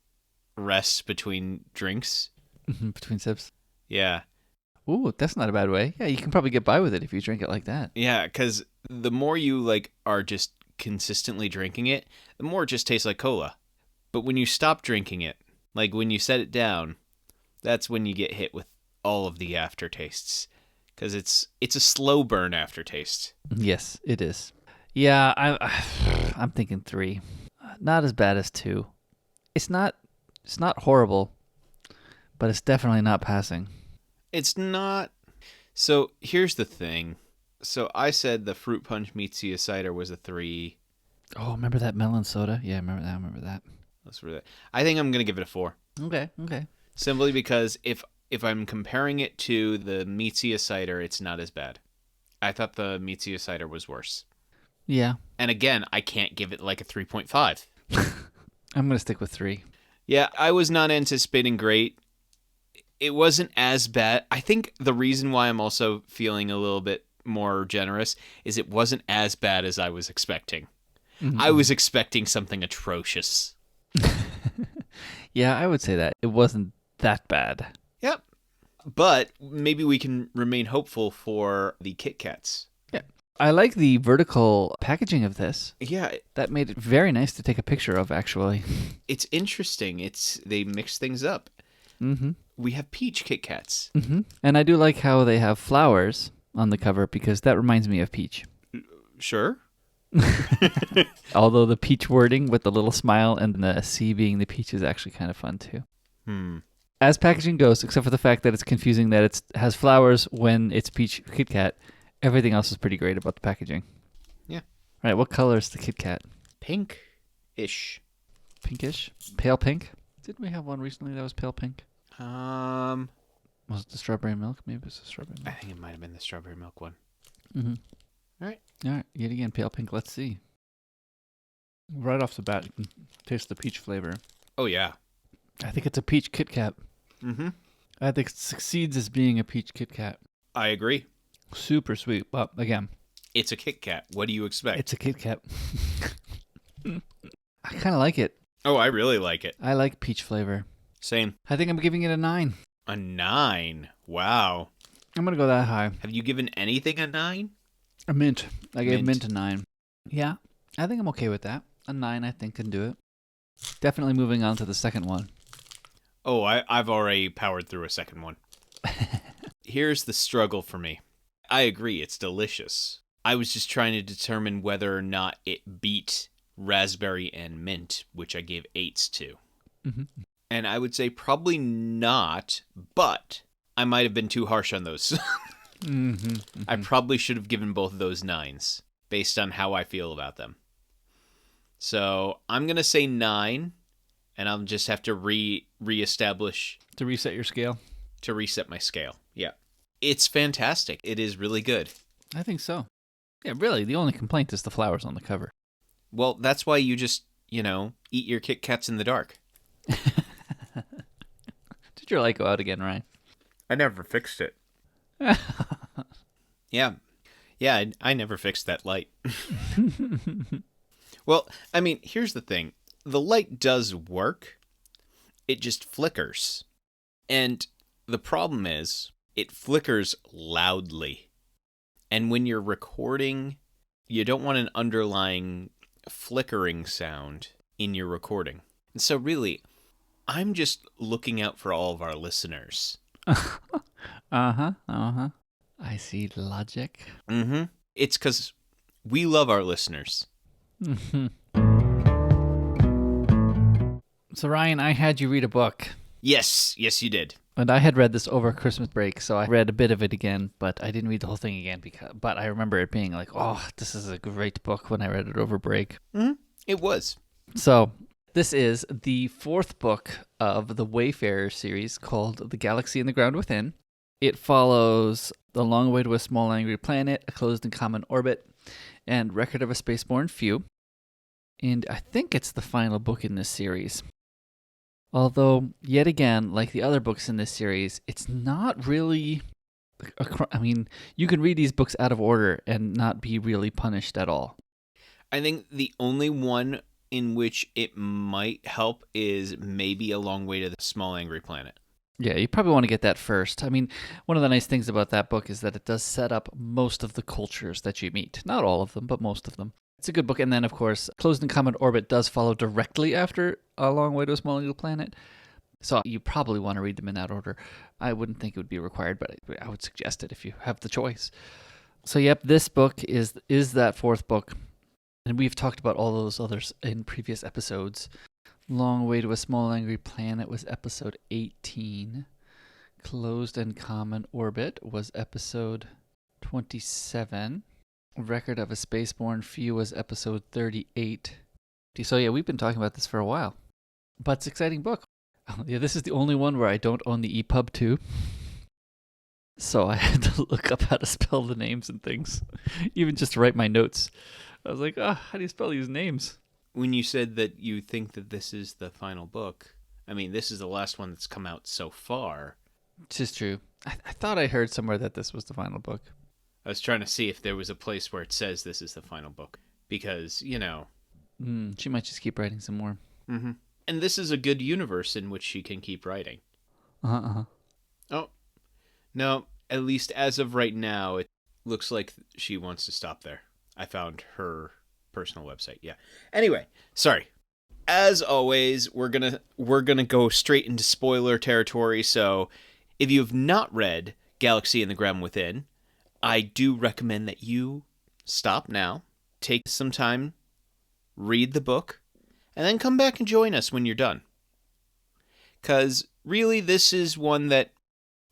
rest between drinks. Between sips. Yeah. Ooh, that's not a bad way. Yeah, you can probably get by with it if you drink it like that. Yeah, because the more you like are just consistently drinking it, the more it just tastes like cola. But when you stop drinking it, like when you set it down, that's when you get hit with all of the aftertastes. Because it's a slow burn aftertaste. Yes, it is. Yeah, I'm thinking 3. Not as bad as 2. It's not horrible, but it's definitely not passing. It's not. So here's the thing. So I said the fruit punch meets the cider was a 3. Oh, remember that melon soda? Yeah, I remember that. That's really. I think I'm gonna give it a 4. Okay. Simply because if if I'm comparing it to the Mitsuya cider, it's not as bad. I thought the Mitsuya cider was worse. Yeah. And again, I can't give it like a 3.5. I'm going to stick with 3. Yeah, I was not anticipating great. It wasn't as bad. I think the reason why I'm also feeling a little bit more generous is it wasn't as bad as I was expecting. Mm-hmm. I was expecting something atrocious. Yeah, I would say that. It wasn't that bad. Yep. But maybe we can remain hopeful for the KitKats. Yeah. I like the vertical packaging of this. Yeah. That made it very nice to take a picture of, actually. It's interesting. They mix things up. Mm-hmm. We have peach KitKats. Mm-hmm. And I do like how they have flowers on the cover because that reminds me of peach. Sure. Although the peach wording with the little smile and the C being the peach is actually kind of fun too. As packaging goes, except for the fact that it's confusing that it has flowers when it's peach KitKat, everything else is pretty great about the packaging. Yeah. All right, what color is the KitKat? Pink-ish. Pinkish? Pale pink? Didn't we have one recently that was pale pink? Was it the strawberry milk? Maybe it was the strawberry I milk. think it might have been the strawberry milk one. Mm-hmm. All right. All right, yet again, pale pink. Let's see. Right off the bat, you can taste the peach flavor. Oh, yeah. I think it's a peach KitKat. Mm-hmm. I think it succeeds as being a peach KitKat. I agree. Super sweet, but again, It's a KitKat. What do you expect? it's a KitKat. I kind of like it. Oh, I really like it. I like peach flavor. Same. I think I'm giving it a 9. A 9. Wow. I'm going to go that high. Have you given anything a 9? A mint. I gave Mint. mint a 9. Yeah, I think I'm okay with that. A 9, I think, can do it. Definitely moving on to the second one. Oh, I've already powered through a second one. Here's the struggle for me. I agree, it's delicious. I was just trying to determine whether or not it beat raspberry and mint, which I gave 8s to. Mm-hmm. And I would say probably not, but I might have been too harsh on those. Mm-hmm. Mm-hmm. I probably should have given both of those 9s based on how I feel about them. So I'm going to say 9, and I'll just have to reestablish. To reset your scale? To reset my scale, yeah. It's fantastic. It is really good. I think so. Yeah, really, the only complaint is the flowers on the cover. Well, that's why you just, eat your KitKats in the dark. Did your light go out again, Ryan? I never fixed it. Yeah. Yeah, I never fixed that light. Well, I mean, here's the thing. The light does work. It just flickers. And the problem is, it flickers loudly. And when you're recording, you don't want an underlying flickering sound in your recording. And so really, I'm just looking out for all of our listeners. Uh-huh. I see logic. Mm-hmm. It's because we love our listeners. Mm-hmm. So, Ryan, I had you read a book. Yes, you did. And I had read this over Christmas break, so I read a bit of it again, but I didn't read the whole thing again. But I remember it being like, oh, this is a great book when I read it over break. Mm-hmm. It was. So, this is the 4th book of the Wayfarer series called The Galaxy and the Ground Within. It follows The Long Way to a Small Angry Planet, A Closed and Common Orbit, and Record of a Spaceborne Few. And I think it's the final book in this series. Although, yet again, like the other books in this series, it's not really... I mean, you can read these books out of order and not be really punished at all. I think the only one in which it might help is maybe A Long Way to the Small Angry Planet. Yeah, you probably want to get that first. I mean, one of the nice things about that book is that it does set up most of the cultures that you meet. Not all of them, but most of them. It's a good book. And then, of course, Closed and Common Orbit does follow directly after A Long Way to a Small Angry Planet. So you probably want to read them in that order. I wouldn't think it would be required, but I would suggest it if you have the choice. So, yep, this book is that 4th book. And we've talked about all those others in previous episodes. Long Way to a Small Angry Planet was episode 18. Closed and Common Orbit was episode 27. Record of a Spaceborne Few was episode 38. So yeah, we've been talking about this for a while. But it's an exciting book. Yeah, this is the only one where I don't own the EPUB too. So I had to look up how to spell the names and things, even just to write my notes. I was like, how do you spell these names? When you said that you think that this is the final book, I mean, this is the last one that's come out so far. Which is true. I thought I heard somewhere that this was the final book. I was trying to see if there was a place where it says this is the final book. Because, She might just keep writing some more. Mm-hmm. And this is a good universe in which she can keep writing. Oh, no, at least as of right now, it looks like she wants to stop there. I found her personal website. Yeah. Anyway, sorry. As always, we're gonna go straight into spoiler territory. So, if you have not read Galaxy and the Realm Within, I do recommend that you stop now, take some time, read the book, and then come back and join us when you're done. Because really, this is one that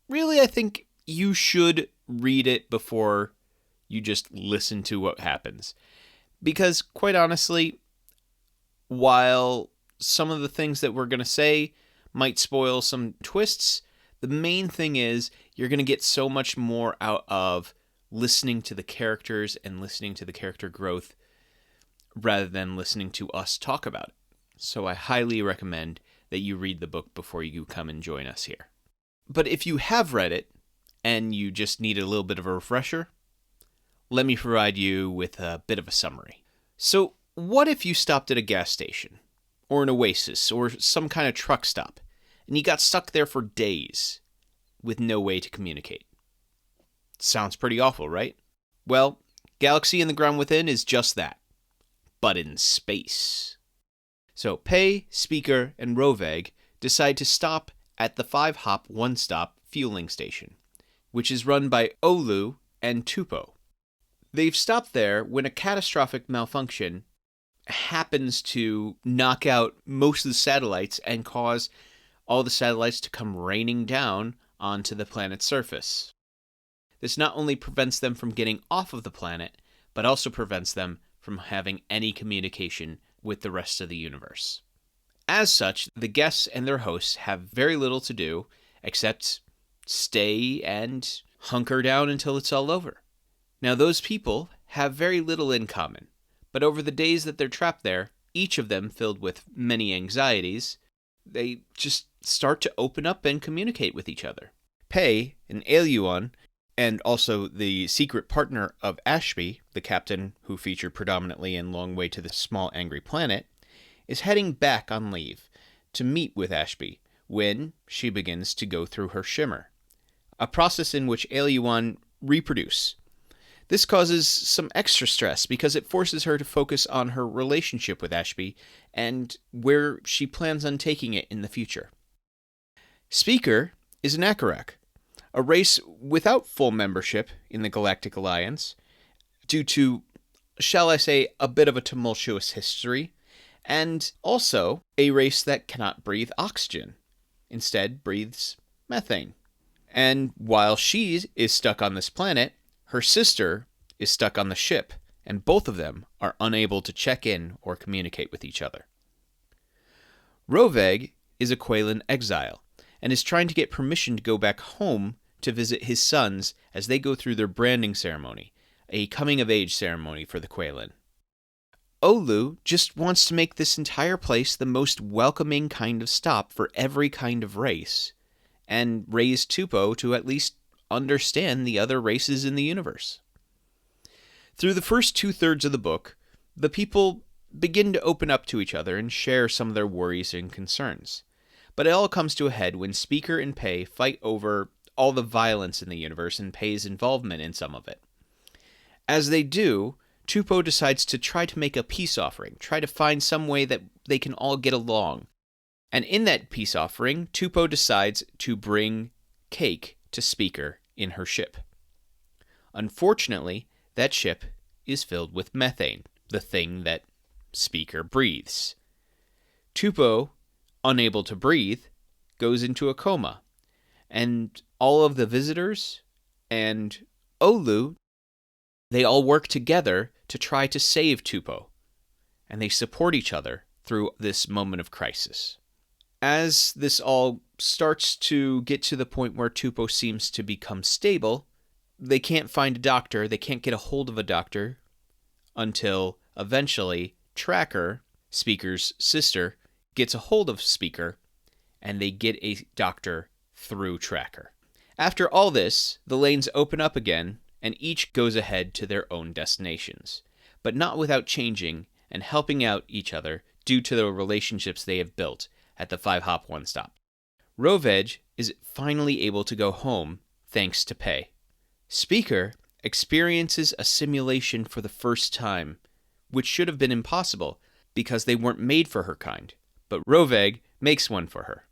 really I think you should read it before you just listen to what happens. Because quite honestly, while some of the things that we're going to say might spoil some twists, the main thing is you're going to get so much more out of listening to the characters and listening to the character growth rather than listening to us talk about it. So I highly recommend that you read the book before you come and join us here. But if you have read it and you just need a little bit of a refresher, let me provide you with a bit of a summary. So what if you stopped at a gas station or an oasis or some kind of truck stop and you got stuck there for days with no way to communicate? Sounds pretty awful, right? Well, Galaxy and the Realm Within is just that, but in space. So Pei, Speaker, and Roveg decide to stop at the 5-hop one-stop fueling station, which is run by Olu and Tupo. They've stopped there when a catastrophic malfunction happens to knock out most of the satellites and cause all the satellites to come raining down onto the planet's surface. This not only prevents them from getting off of the planet, but also prevents them from having any communication with the rest of the universe. As such, the guests and their hosts have very little to do except stay and hunker down until it's all over. Now, those people have very little in common, but over the days that they're trapped there, each of them filled with many anxieties, they just start to open up and communicate with each other. Pei, an Aeluan, and also the secret partner of Ashby, the captain who featured predominantly in Long Way to the Small Angry Planet, is heading back on leave to meet with Ashby when she begins to go through her shimmer, a process in which Aeluan reproduce. This causes some extra stress because it forces her to focus on her relationship with Ashby and where she plans on taking it in the future. Speaker is an Akarak, a race without full membership in the Galactic Alliance, due to, shall I say, a bit of a tumultuous history, and also a race that cannot breathe oxygen, instead breathes methane. And while she is stuck on this planet, her sister is stuck on the ship, and both of them are unable to check in or communicate with each other. Roveg is a Qualan exile, and is trying to get permission to go back home to visit his sons as they go through their branding ceremony, a coming-of-age ceremony for the Qualan. Olu just wants to make this entire place the most welcoming kind of stop for every kind of race, and raise Tupo to at least understand the other races in the universe. Through the first 2/3 of the book, the people begin to open up to each other and share some of their worries and concerns. But it all comes to a head when Speaker and Pei fight over all the violence in the universe and Pei's involvement in some of it. As they do, Tupo decides to try to make a peace offering, try to find some way that they can all get along. And in that peace offering, Tupo decides to bring cake to Speaker in her ship. Unfortunately, that ship is filled with methane, the thing that Speaker breathes. Tupo, unable to breathe, goes into a coma, and all of the visitors and Olu, they all work together to try to save Tupo, and they support each other through this moment of crisis. As this all starts to get to the point where Tupo seems to become stable, they can't find a doctor. They can't get a hold of a doctor until eventually Tracker, Speaker's sister, gets a hold of Speaker, and they get a doctor through Tracker. After all this, the lanes open up again, and each goes ahead to their own destinations, but not without changing and helping out each other due to the relationships they have built at the 5-hop one-stop. Roveg is finally able to go home thanks to Pei. Speaker experiences a simulation for the first time, which should have been impossible because they weren't made for her kind, but Roveg makes one for her.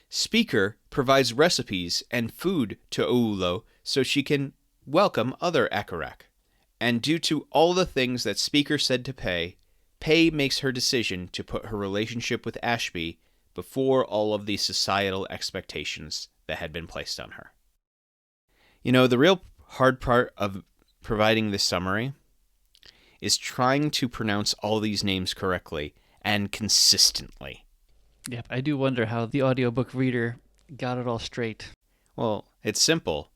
Speaker provides recipes and food to Oulo so she can welcome other Akarak. And due to all the things that Speaker said to Pei, Pei makes her decision to put her relationship with Ashby before all of the societal expectations that had been placed on her. You know, the real hard part of providing this summary is trying to pronounce all these names correctly and consistently. Yep, I do wonder how the audiobook reader got it all straight. Well, it's simple.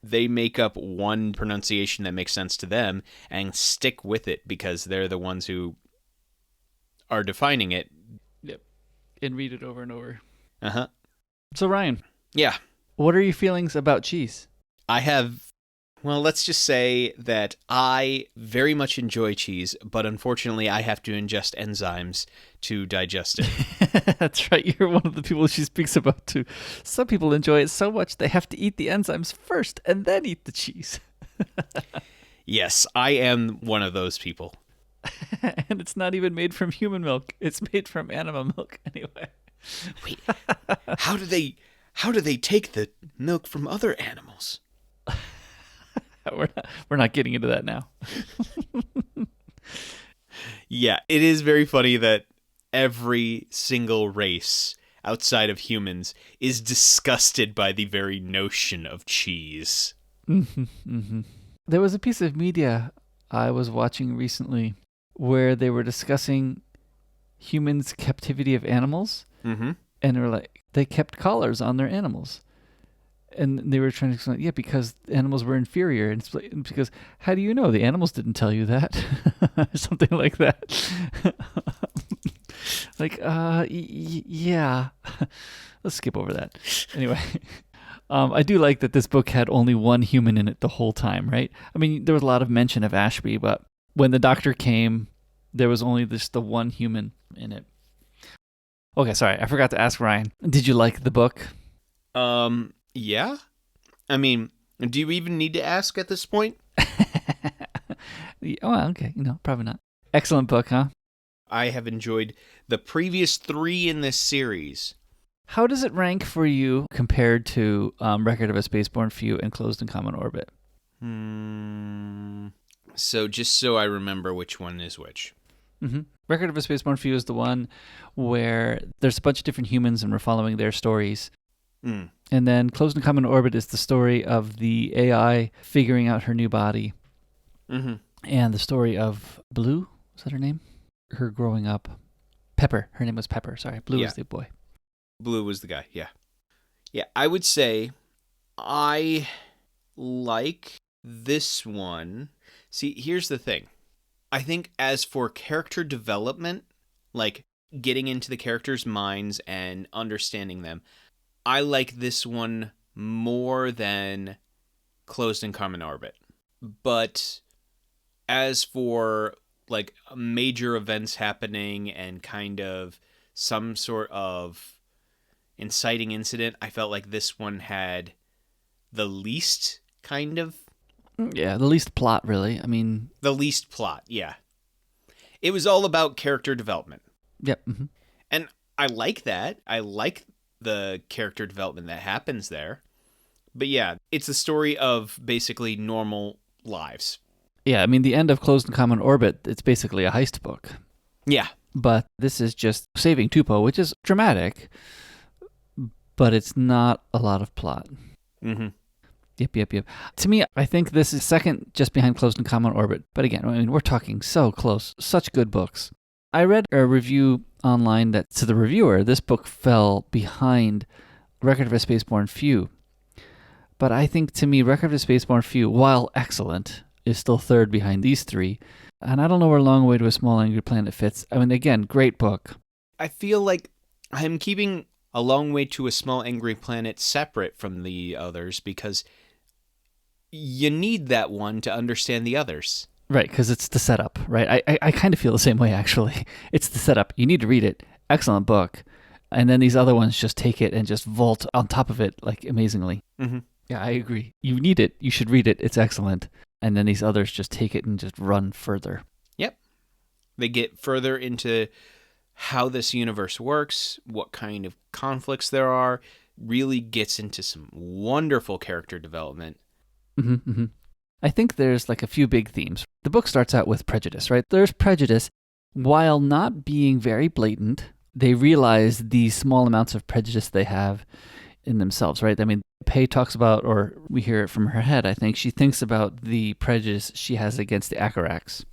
They make up one pronunciation that makes sense to them and stick with it because they're the ones who are defining it. Yep, and read it over and over. Uh-huh. So Ryan. Yeah. What are your feelings about cheese? Let's just say that I very much enjoy cheese, but unfortunately I have to ingest enzymes to digest it. That's right. You're one of the people she speaks about too. Some people enjoy it so much they have to eat the enzymes first and then eat the cheese. Yes, I am one of those people. And it's not even made from human milk. It's made from animal milk anyway. Wait, how do they take the milk from other animals? We're not getting into that now. Yeah, it is very funny that every single race outside of humans is disgusted by the very notion of cheese. Mm-hmm, mm-hmm. There was a piece of media I was watching recently where they were discussing humans' captivity of animals. Mm-hmm. And they kept collars on their animals. And they were trying to explain, because animals were inferior. And it's because, how do you know? The animals didn't tell you that. Something like that. Yeah. Let's skip over that. Anyway, I do like that this book had only one human in it the whole time, right? I mean, there was a lot of mention of Ashby, but when the doctor came, there was only just the one human in it. Okay, sorry, I forgot to ask Ryan. Did you like the book? Yeah. I mean, do you even need to ask at this point? Oh, okay. Probably not. Excellent book, huh? I have enjoyed the previous 3 in this series. How does it rank for you compared to Record of a Spaceborne Few and Closed in Common Orbit? So just so I remember which one is which. Mm-hmm. Record of a Spaceborne Few is the one where there's a bunch of different humans and we're following their stories. Mm. And then Closed in Common Orbit is the story of the AI figuring out her new body. Mm-hmm. And the story of Blue, is that her name? Her growing up. Pepper. Her name was Pepper. Sorry. Blue was the boy. Blue was the guy, yeah. Yeah, I would say I like this one. See, here's the thing. I think as for character development, like getting into the characters' minds and understanding them, I like this one more than Closed in Common Orbit. But as for like major events happening and kind of some sort of inciting incident, I felt like this one had the least kind of... Yeah, the least plot, really. I mean... The least plot, yeah. It was all about character development. Yep. Mm-hmm. And I like that. I like the character development that happens there. But yeah, it's a story of basically normal lives. Yeah, I mean, the end of Closed in Common Orbit, it's basically a heist book. Yeah. But this is just saving Tupo, which is dramatic, but it's not a lot of plot. Mm-hmm. Yep. To me, I think this is second just behind Closed in Common Orbit. But again, I mean, we're talking so close. Such good books. I read a review online that to the reviewer, this book fell behind Record of a Spaceborne Few. But I think to me, Record of a Spaceborne Few, while excellent, is still third behind these three. And I don't know where Long Way to a Small Angry Planet fits. I mean, again, great book. I feel like I'm keeping A Long Way to a Small Angry Planet separate from the others because you need that one to understand the others. Right, because it's the setup, right? I kind of feel the same way, actually. It's the setup. You need to read it. Excellent book. And then these other ones just take it and just vault on top of it, like, amazingly. Mm-hmm. Yeah, I agree. You need it. You should read it. It's excellent. And then these others just take it and just run further. Yep. They get further into how this universe works, what kind of conflicts there are, really gets into some wonderful character development. Mm-hmm, mm-hmm. I think there's like a few big themes. The book starts out with prejudice, right? There's prejudice. While not being very blatant, they realize the small amounts of prejudice they have in themselves, right? I mean, Pei talks about, or we hear it from her head, I think, she thinks about the prejudice she has against the Acaraks,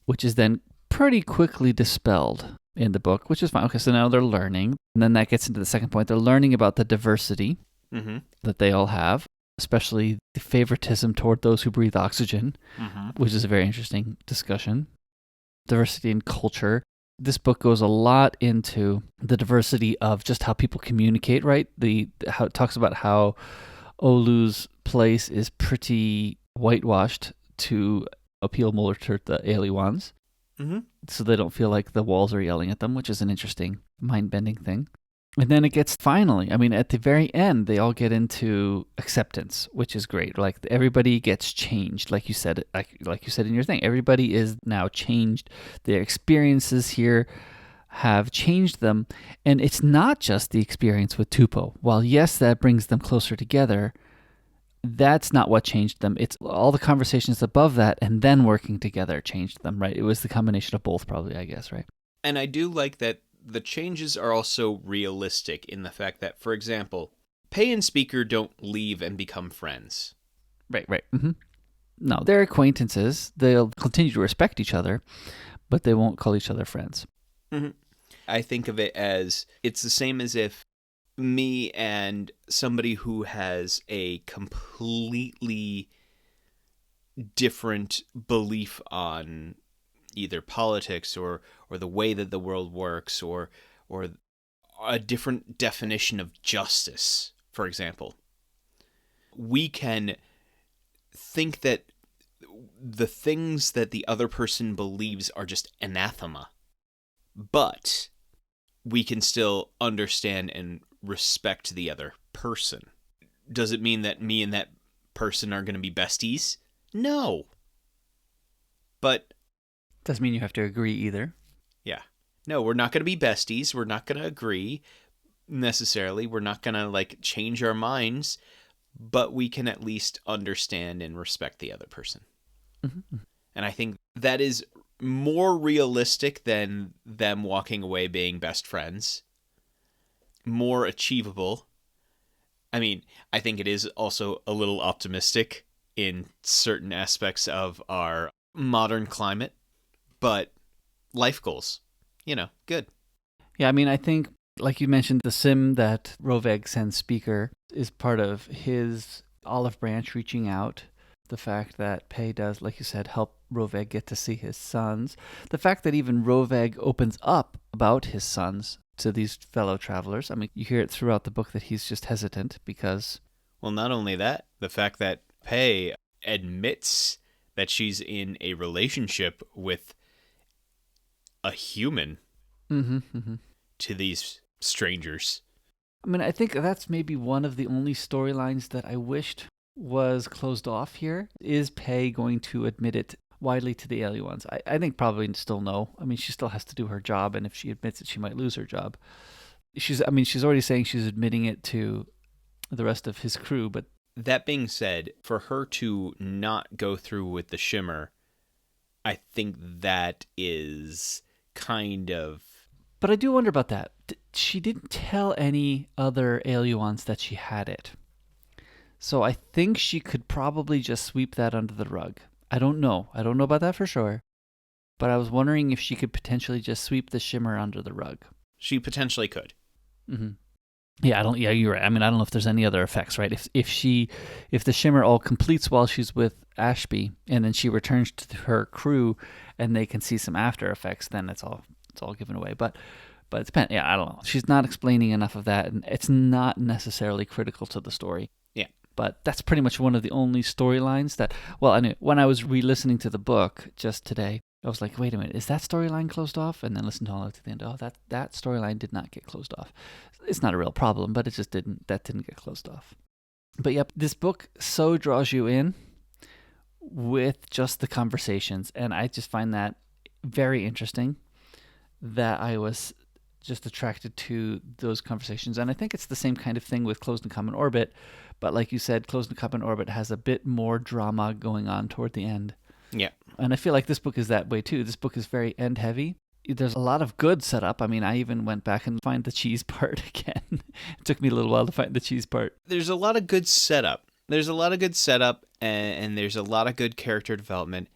which is then pretty quickly dispelled in the book, which is fine. Okay, so now they're learning. And then that gets into the second point. They're learning about the diversity that they all have, especially the favoritism toward those who breathe oxygen, which is a very interesting discussion. Diversity in culture. This book goes a lot into the diversity of just how people communicate, right? How it talks about how Olu's place is pretty whitewashed to appeal more to the Aliwans. So they don't feel like the walls are yelling at them, which is an interesting, mind-bending thing. And then it gets finally, I mean, at the very end, they all get into acceptance, which is great. Like everybody gets changed, like you said, like you said in your thing. Everybody is now changed. Their experiences here have changed them, and it's not just the experience with Tupou. While yes, that brings them closer together, that's not what changed them. It's all the conversations above that, and then working together changed them. Right? It was the combination of both, probably. I guess. Right. And I do like that. The changes are also realistic in the fact that, for example, Pei and Speaker don't leave and become friends. Right. Mm-hmm. No, they're acquaintances. They'll continue to respect each other, but they won't call each other friends. I think of it as, it's the same as if me and somebody who has a completely different belief on either politics or the way that the world works or a different definition of justice, for example. We can think that the things that the other person believes are just anathema, but we can still understand and respect the other person. Does it mean that me and that person are going to be besties? No. But doesn't mean you have to agree either. Yeah. No, we're not going to be besties. We're not going to agree necessarily. We're not going to change our minds, but we can at least understand and respect the other person. And I think that is more realistic than them walking away being best friends. More achievable. I mean, I think it is also a little optimistic in certain aspects of our modern climate. But life goals, good. Yeah, I mean, I think, like you mentioned, the sim that Roveg sends Speaker is part of his olive branch reaching out. The fact that Pei does, like you said, help Roveg get to see his sons. The fact that even Roveg opens up about his sons to these fellow travelers. I mean, you hear it throughout the book that he's just hesitant because... Well, not only that, the fact that Pei admits that she's in a relationship with a human to these strangers. I mean, I think that's maybe one of the only storylines that I wished was closed off here. Is Pei going to admit it widely to the Aliens? I think probably still no. I mean, she still has to do her job, and if she admits it, she might lose her job. She's already saying she's admitting it to the rest of his crew, but... That being said, for her to not go through with the shimmer, I think that is kind of... But I do wonder about that. She didn't tell any other Aliens that she had it. So I think she could probably just sweep that under the rug. I don't know. I don't know about that for sure. but I was wondering if she could potentially just sweep the shimmer under the rug. She potentially could. Mm-hmm. Yeah, you're right. I mean, I don't know if there's any other effects, right? If the shimmer all completes while she's with Ashby, and then she returns to her crew, and they can see some after effects, then it's all given away. But it depends. Yeah, I don't know. She's not explaining enough of that, and it's not necessarily critical to the story. Yeah. But that's pretty much one of the only storylines that. Well, I knew when I was re-listening to the book just today, I was like, wait a minute, is that storyline closed off? And then listened to all the way to the end. Oh, that storyline did not get closed off. It's not a real problem, but it just didn't get closed off. But yep, this book so draws you in with just the conversations, and I just find that very interesting that I was just attracted to those conversations. And I think it's the same kind of thing with Closed and Common Orbit, but like you said, Closed and Common Orbit has a bit more drama going on toward the end. Yeah. And I feel like this book is that way too. This book is very end heavy. There's a lot of good setup. I mean, I even went back and find the cheese part again. It took me a little while to find the cheese part. There's a lot of good setup. And there's a lot of good character development.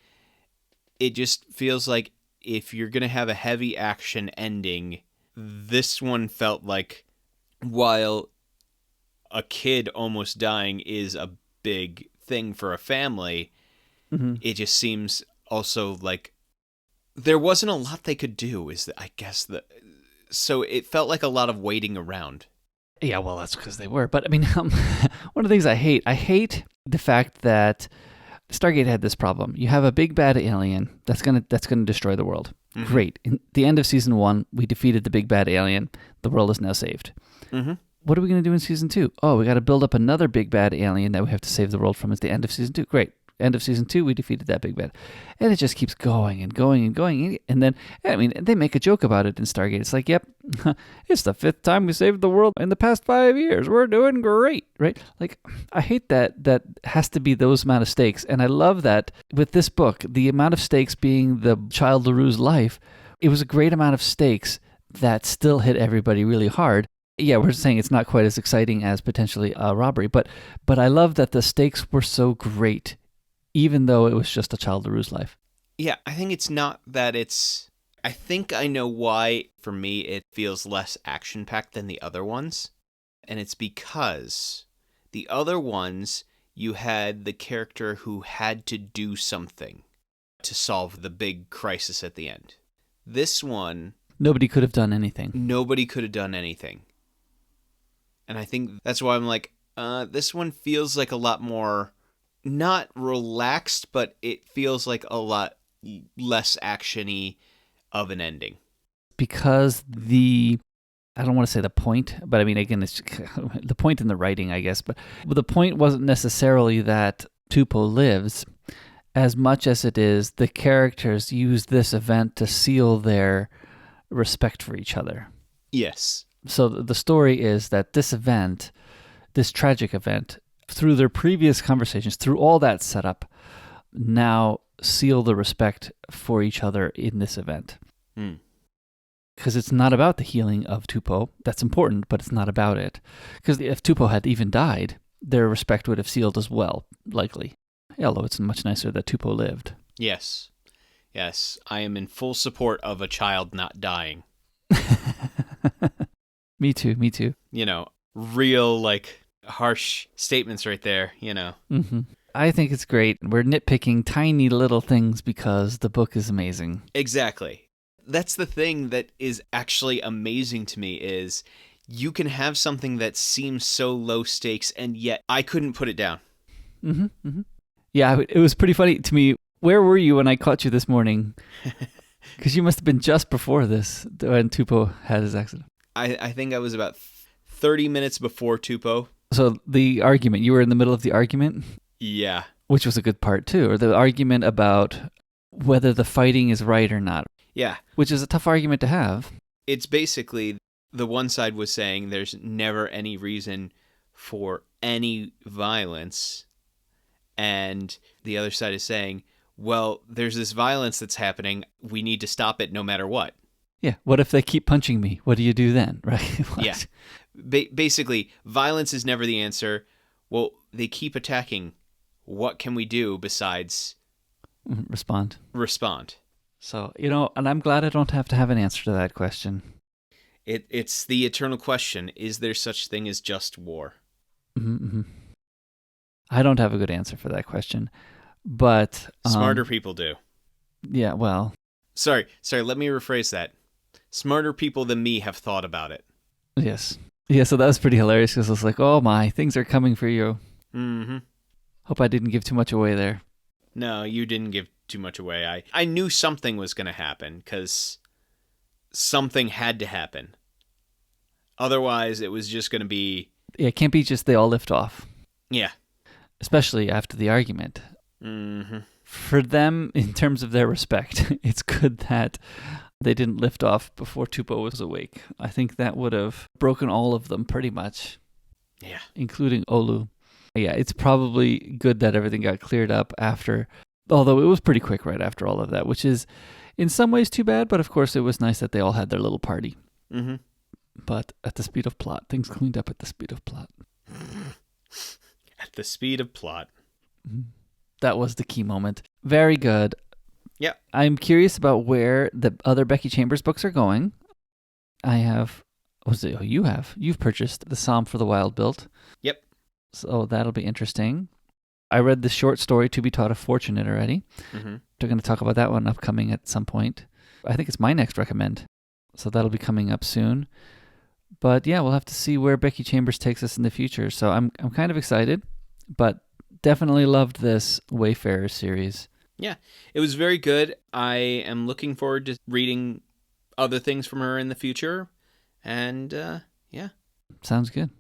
It just feels like if you're going to have a heavy action ending, this one felt like, while a kid almost dying is a big thing for a family, Mm-hmm. it just seems also like there wasn't a lot they could do, so it felt like a lot of waiting around. Yeah, well, that's because they were. But I mean, one of the things I hate the fact that Stargate had this problem. You have a big bad alien that's gonna destroy the world. Mm-hmm. Great. In the end of season 1, we defeated the big bad alien. The world is now saved. Mm-hmm. What are we gonna do in season 2? Oh, we got to build up another big bad alien that we have to save the world from at the end of season 2. Great. End of season 2, we defeated that big bad. And it just keeps going and going and going. And then, I mean, they make a joke about it in Stargate. It's like, yep, it's the 5th time we saved the world in the past 5 years. We're doing great, right? Like, I hate that has to be those amount of stakes. And I love that with this book, the amount of stakes being the child LaRue's life, it was a great amount of stakes that still hit everybody really hard. Yeah, we're saying it's not quite as exciting as potentially a robbery, but I love that the stakes were so great, even though it was just a child LaRue's life. Yeah, I think it's not that I think I know why, for me, it feels less action-packed than the other ones. And it's because the other ones, you had the character who had to do something to solve the big crisis at the end. This one... Nobody could have done anything. And I think that's why I'm like, this one feels like a lot more... not relaxed, but it feels like a lot less action-y of an ending. Because I don't want to say the point, but I mean, again, it's the point in the writing, I guess, but the point wasn't necessarily that Tupou lives as much as it is the characters use this event to seal their respect for each other. Yes. So the story is that this event, this tragic event, through their previous conversations, through all that setup, now seal the respect for each other in this event. Because it's not about the healing of Tupou. That's important, but it's not about it. Because if Tupou had even died, their respect would have sealed as well, likely. Although it's much nicer that Tupou lived. Yes. I am in full support of a child not dying. Me too. You know, real, harsh statements right there, you know. Mm-hmm. I think it's great. We're nitpicking tiny little things because the book is amazing. Exactly. That's the thing that is actually amazing to me is you can have something that seems so low stakes and yet I couldn't put it down. Mm-hmm. Mm-hmm. Yeah, it was pretty funny to me. Where were you when I caught you this morning? Because you must have been just before this when Tupou had his accident. I think I was about 30 minutes before Tupou. So the argument, you were in the middle of the argument? Yeah. Which was a good part too, or the argument about whether the fighting is right or not. Yeah. Which is a tough argument to have. It's basically, the one side was saying there's never any reason for any violence, and the other side is saying, well, there's this violence that's happening, we need to stop it no matter what. Yeah, what if they keep punching me? What do you do then, right? Yeah. Basically, violence is never the answer. Well, they keep attacking. What can we do besides... Respond. So, and I'm glad I don't have to have an answer to that question. It's the eternal question: is there such thing as just war? Mm-hmm. I don't have a good answer for that question, but Smarter people do. Yeah, well, Sorry. Let me rephrase that. Smarter people than me have thought about it. yes, yeah. So that was pretty hilarious because I was like, "Oh my, things are coming for you." Mm-hmm. Hope I didn't give too much away there. No, you didn't give too much away. I knew something was going to happen because something had to happen. Otherwise, it was just going to be... Yeah, it can't be just they all lift off. Yeah. Especially after the argument. Mm-hmm. For them, in terms of their respect, it's good that they didn't lift off before Tupo was awake. I think that would have broken all of them pretty much. Yeah. Including Olu. Yeah, it's probably good that everything got cleared up after, although it was pretty quick right after all of that, which is in some ways too bad, but of course it was nice that they all had their little party. Mm-hmm. But at the speed of plot, things cleaned up at the speed of plot. At the speed of plot. That was the key moment. Very good. Yeah. I'm curious about where the other Becky Chambers books are going. I have, you've purchased the Psalm for the Wild Built. Yep. So that'll be interesting. I read the short story To Be Taught of Fortunate already. Mm-hmm. They're going to talk about that one upcoming at some point. I think it's my next recommend. So that'll be coming up soon. But yeah, we'll have to see where Becky Chambers takes us in the future. So I'm kind of excited, but definitely loved this Wayfarer series. Yeah, it was very good. I am looking forward to reading other things from her in the future. And yeah. Sounds good.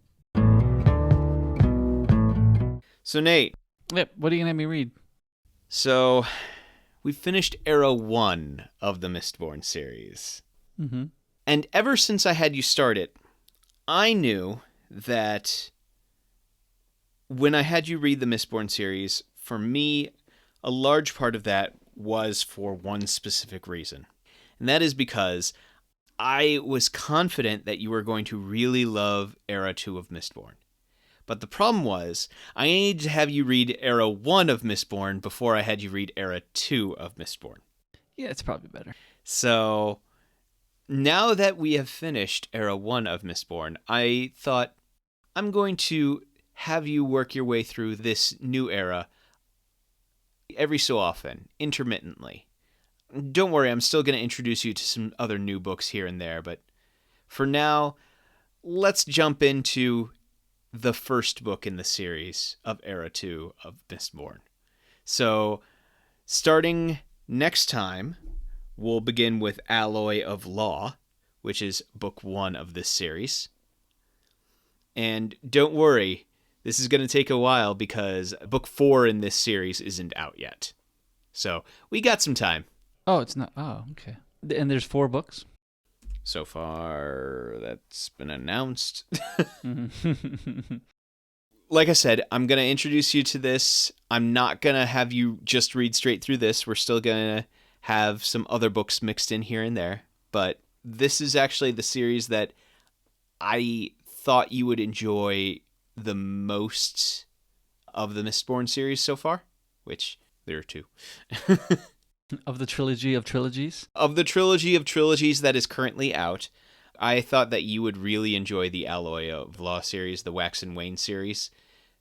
So Nate. Yep, what are you going to have me read? So we finished Era 1 of the Mistborn series. Mm-hmm. And ever since I had you start it, I knew that when I had you read the Mistborn series, for me, a large part of that was for one specific reason. And that is because I was confident that you were going to really love Era 2 of Mistborn. But the problem was, I needed to have you read Era 1 of Mistborn before I had you read Era 2 of Mistborn. Yeah, it's probably better. So now that we have finished Era 1 of Mistborn, I thought I'm going to have you work your way through this new era every so often, intermittently. Don't worry, I'm still going to introduce you to some other new books here and there, but for now, let's jump into the first book in the series of Era 2 of Mistborn. So, starting next time, we'll begin with Alloy of Law, which is book 1 of this series. And don't worry, this is going to take a while because book 4 in this series isn't out yet. So, we got some time. Oh, it's not. Oh, okay. And there's 4 books? So far, that's been announced. Like I said, I'm going to introduce you to this. I'm not going to have you just read straight through this. We're still going to have some other books mixed in here and there. But this is actually the series that I thought you would enjoy the most of the Mistborn series so far, which there are 2. Of the trilogy of trilogies? Of the trilogy of trilogies that is currently out, I thought that you would really enjoy the Alloy of Law series, the Wax and Wayne series,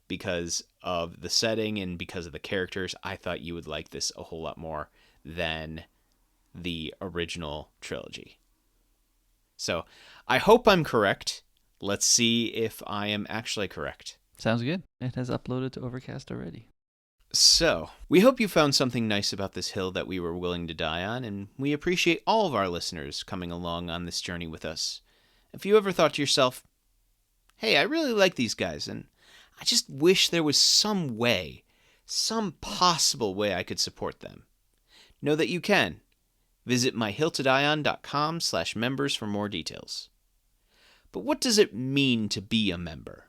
because of the setting and because of the characters. I thought you would like this a whole lot more than the original trilogy. So, I hope I'm correct. Let's see if I am actually correct. Sounds good. It has uploaded to Overcast already. So, we hope you found something nice about this hill that we were willing to die on, and we appreciate all of our listeners coming along on this journey with us. If you ever thought to yourself, hey, I really like these guys, and I just wish there was some way, some possible way I could support them, know that you can. Visit myhilltodieon.com/members for more details. But what does it mean to be a member?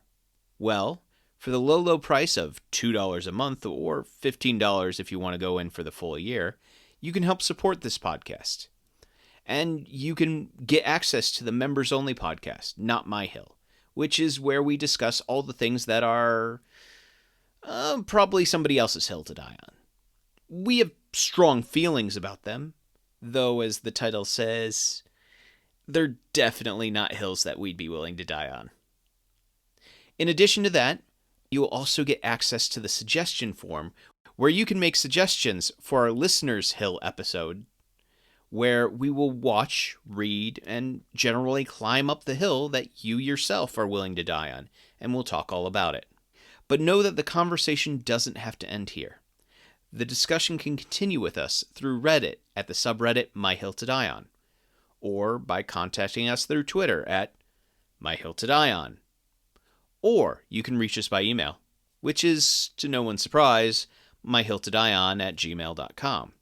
Well, for the low price of $2 a month or $15 if you want to go in for the full year, you can help support this podcast. And you can get access to the members-only podcast, Not My Hill, which is where we discuss all the things that are probably somebody else's hill to die on. We have strong feelings about them, though as the title says, they're definitely not hills that we'd be willing to die on. In addition to that, you will also get access to the suggestion form, where you can make suggestions for our listeners' hill episode, where we will watch, read, and generally climb up the hill that you yourself are willing to die on, and we'll talk all about it. But know that the conversation doesn't have to end here. The discussion can continue with us through Reddit at the subreddit My Hill to Die On, or by contacting us through Twitter at My Hill to Die On. Or you can reach us by email, which is, to no one's surprise, myhilltodieon@gmail.com.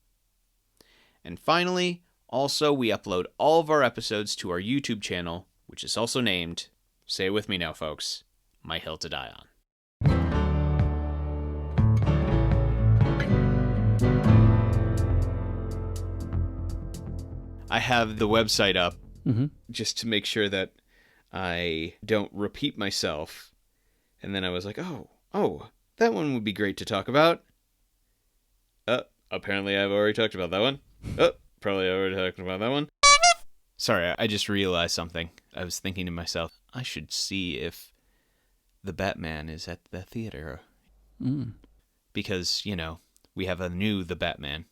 And finally, also we upload all of our episodes to our YouTube channel, which is also named, say it with me now folks, My Hill to Die On. I have the website up just to make sure that I don't repeat myself. And then I was like, oh, that one would be great to talk about. Apparently I've already talked about that one. Probably already talked about that one. Sorry, I just realized something. I was thinking to myself, I should see if the Batman is at the theater. Because, we have a new The Batman.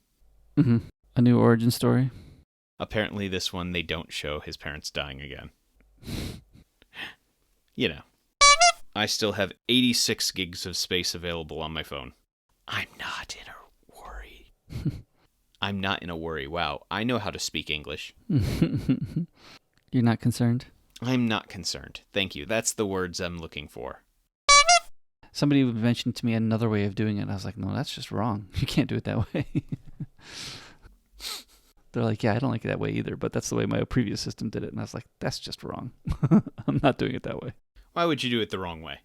A new origin story. Apparently this one, they don't show his parents dying again. I still have 86 gigs of space available on my phone. I'm not in a worry. I'm not in a worry. Wow, I know how to speak English. You're not concerned? I'm not concerned. Thank you. That's the words I'm looking for. Somebody mentioned to me another way of doing it. I was like, no, that's just wrong. You can't do it that way. They're like, yeah, I don't like it that way either, but that's the way my previous system did it. And I was like, that's just wrong. I'm not doing it that way. Why would you do it the wrong way?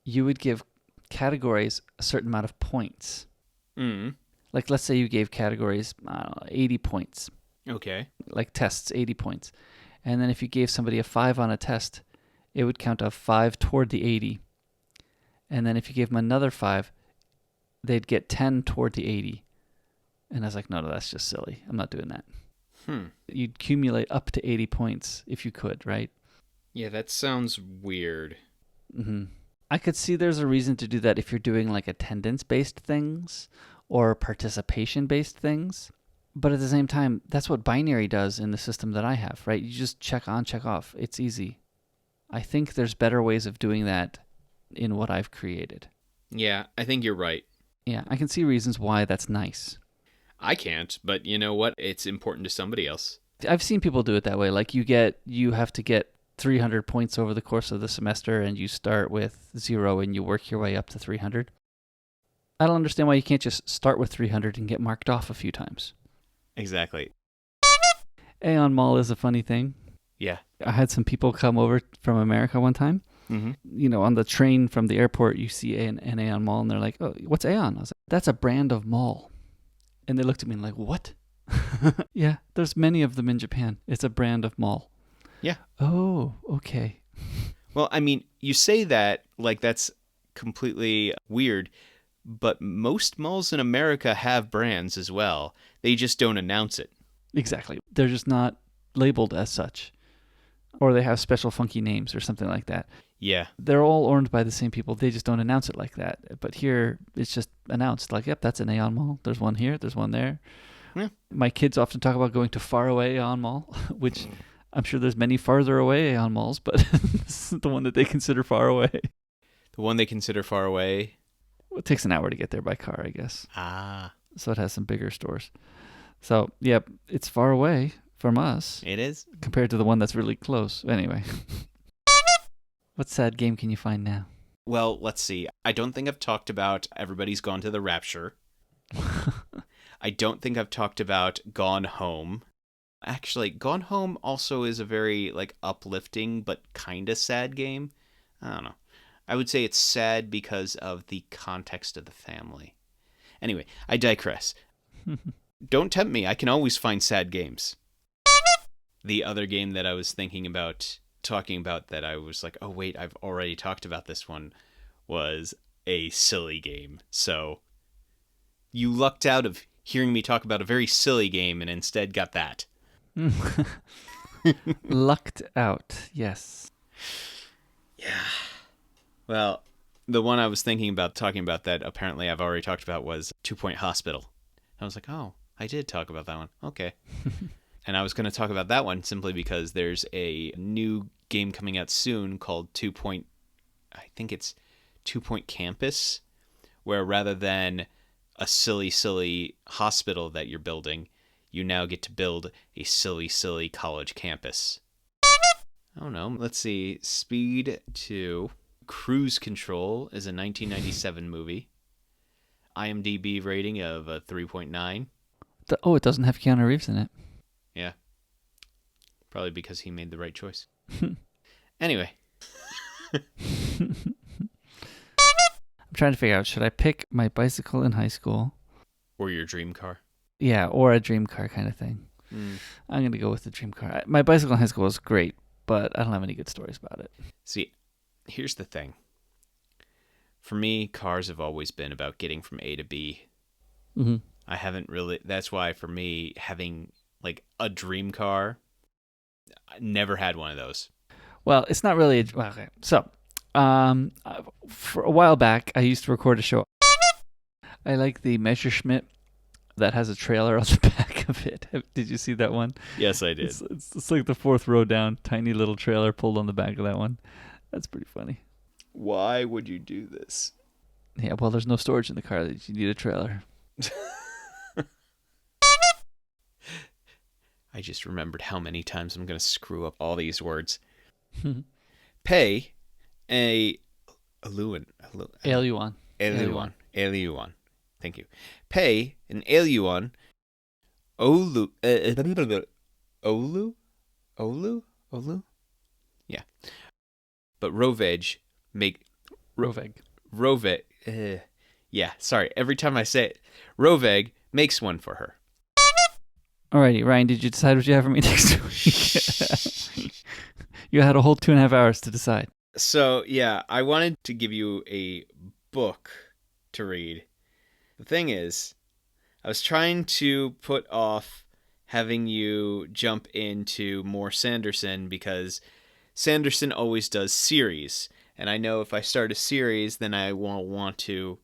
You would give categories a certain amount of points. Like, let's say you gave categories, 80 points. Okay. Like tests, 80 points. And then if you gave somebody a 5 on a test, it would count a 5 toward the 80. And then if you gave them another 5, they'd get 10 toward the 80. And I was like, no, that's just silly. I'm not doing that. You'd accumulate up to 80 points if you could, right? Yeah, that sounds weird. I could see there's a reason to do that if you're doing like attendance-based things or participation-based things. But at the same time, that's what binary does in the system that I have, right? You just check on, check off. It's easy. I think there's better ways of doing that in what I've created. Yeah, I think you're right. Yeah, I can see reasons why that's nice. I can't, but you know what? It's important to somebody else. I've seen people do it that way. Like you have to get 300 points over the course of the semester, and you start with 0 and you work your way up to 300. I don't understand why you can't just start with 300 and get marked off a few times. Exactly. Aeon Mall is a funny thing. Yeah. I had some people come over from America one time. On the train from the airport, you see an Aeon Mall, and they're like, oh, what's Aeon? I was like, that's a brand of mall. And they looked at me and like, what? Yeah, there's many of them in Japan. It's a brand of mall. Yeah. Oh, okay. Well, I mean, you say that like that's completely weird, but most malls in America have brands as well. They just don't announce it. Exactly. They're just not labeled as such. Or they have special funky names or something like that. Yeah. They're all owned by the same people. They just don't announce it like that. But here, it's just announced like, yep, that's an Aeon Mall. There's one here. There's one there. Yeah. My kids often talk about going to faraway Aeon Mall, which I'm sure there's many farther away Aeon Malls, but this is the one that they consider far away. The one they consider far away? Well, it takes an hour to get there by car, I guess. Ah. So it has some bigger stores. So, yep, it's far away from us. It is? Compared to the one that's really close. Anyway. What sad game can you find now? Well, let's see. I don't think I've talked about Everybody's Gone to the Rapture. I don't think I've talked about Gone Home. Actually, Gone Home also is a very uplifting but kind of sad game. I don't know. I would say it's sad because of the context of the family. Anyway, I digress. Don't tempt me. I can always find sad games. The other game that I was thinking about talking about that I was like, oh wait, I've already talked about this one, was a silly game. So you lucked out of hearing me talk about a very silly game and instead got that. Lucked out, yes. Yeah. Well, the one I was thinking about talking about that apparently I've already talked about was 2 Point Hospital. I was like, oh, I did talk about that one. Okay. And I was going to talk about that one simply because there's a new game coming out soon called 2 Point, I think it's 2 Point Campus, where rather than a silly hospital that you're building, you now get to build a silly college campus. Oh no, let's see. Speed 2. Cruise Control is a 1997 movie. IMDb rating of a 3.9. Oh, it doesn't have Keanu Reeves in it. Yeah. Probably because he made the right choice. Anyway. I'm trying to figure out, should I pick my bicycle in high school? Or your dream car. Yeah, or a dream car kind of thing. I'm going to go with the dream car. My bicycle in high school was great, but I don't have any good stories about it. See, here's the thing. For me, cars have always been about getting from A to B. Mm-hmm. I haven't really... That's why, for me, having, like, a dream car, I never had one of those. Well, it's not really... Okay, so, for a while back, I used to record a show. I like the Messerschmitt that has a trailer on the back of it. Did you see that one? Yes, I did. It's like the fourth row down, tiny little trailer pulled on the back of that one. That's pretty funny. Why would you do this? Yeah, well, there's no storage in the car. You need a trailer. I just remembered how many times I'm going to screw up all these words. Pay a Aluan. Thank you. Pay an Aluan. Olu. Yeah. But Roveg make Roveg. Yeah, sorry. Every time I say it, Roveg makes one for her. Alrighty, Ryan, did you decide what you have for me next week? You had a whole 2.5 hours to decide. So, yeah, I wanted to give you a book to read. The thing is, I was trying to put off having you jump into more Sanderson because Sanderson always does series. And I know if I start a series, then I won't want to,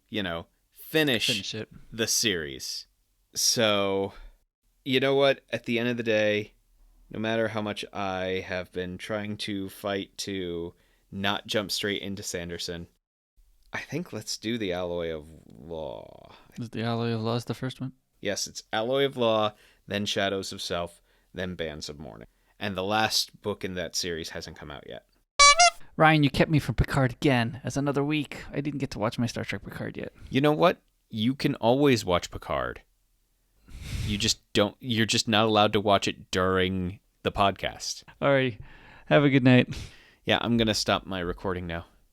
finish it. The series. So... You know what? At the end of the day, no matter how much I have been trying to fight to not jump straight into Sanderson, I think let's do the Alloy of Law. Is the Alloy of Law the first one? Yes, it's Alloy of Law, then Shadows of Self, then Bands of Mourning. And the last book in that series hasn't come out yet. Ryan, you kept me from Picard again. As another week. I didn't get to watch my Star Trek Picard yet. You know what? You can always watch Picard. You're just not allowed to watch it during the podcast. All right. Have a good night. Yeah, I'm going to stop my recording now.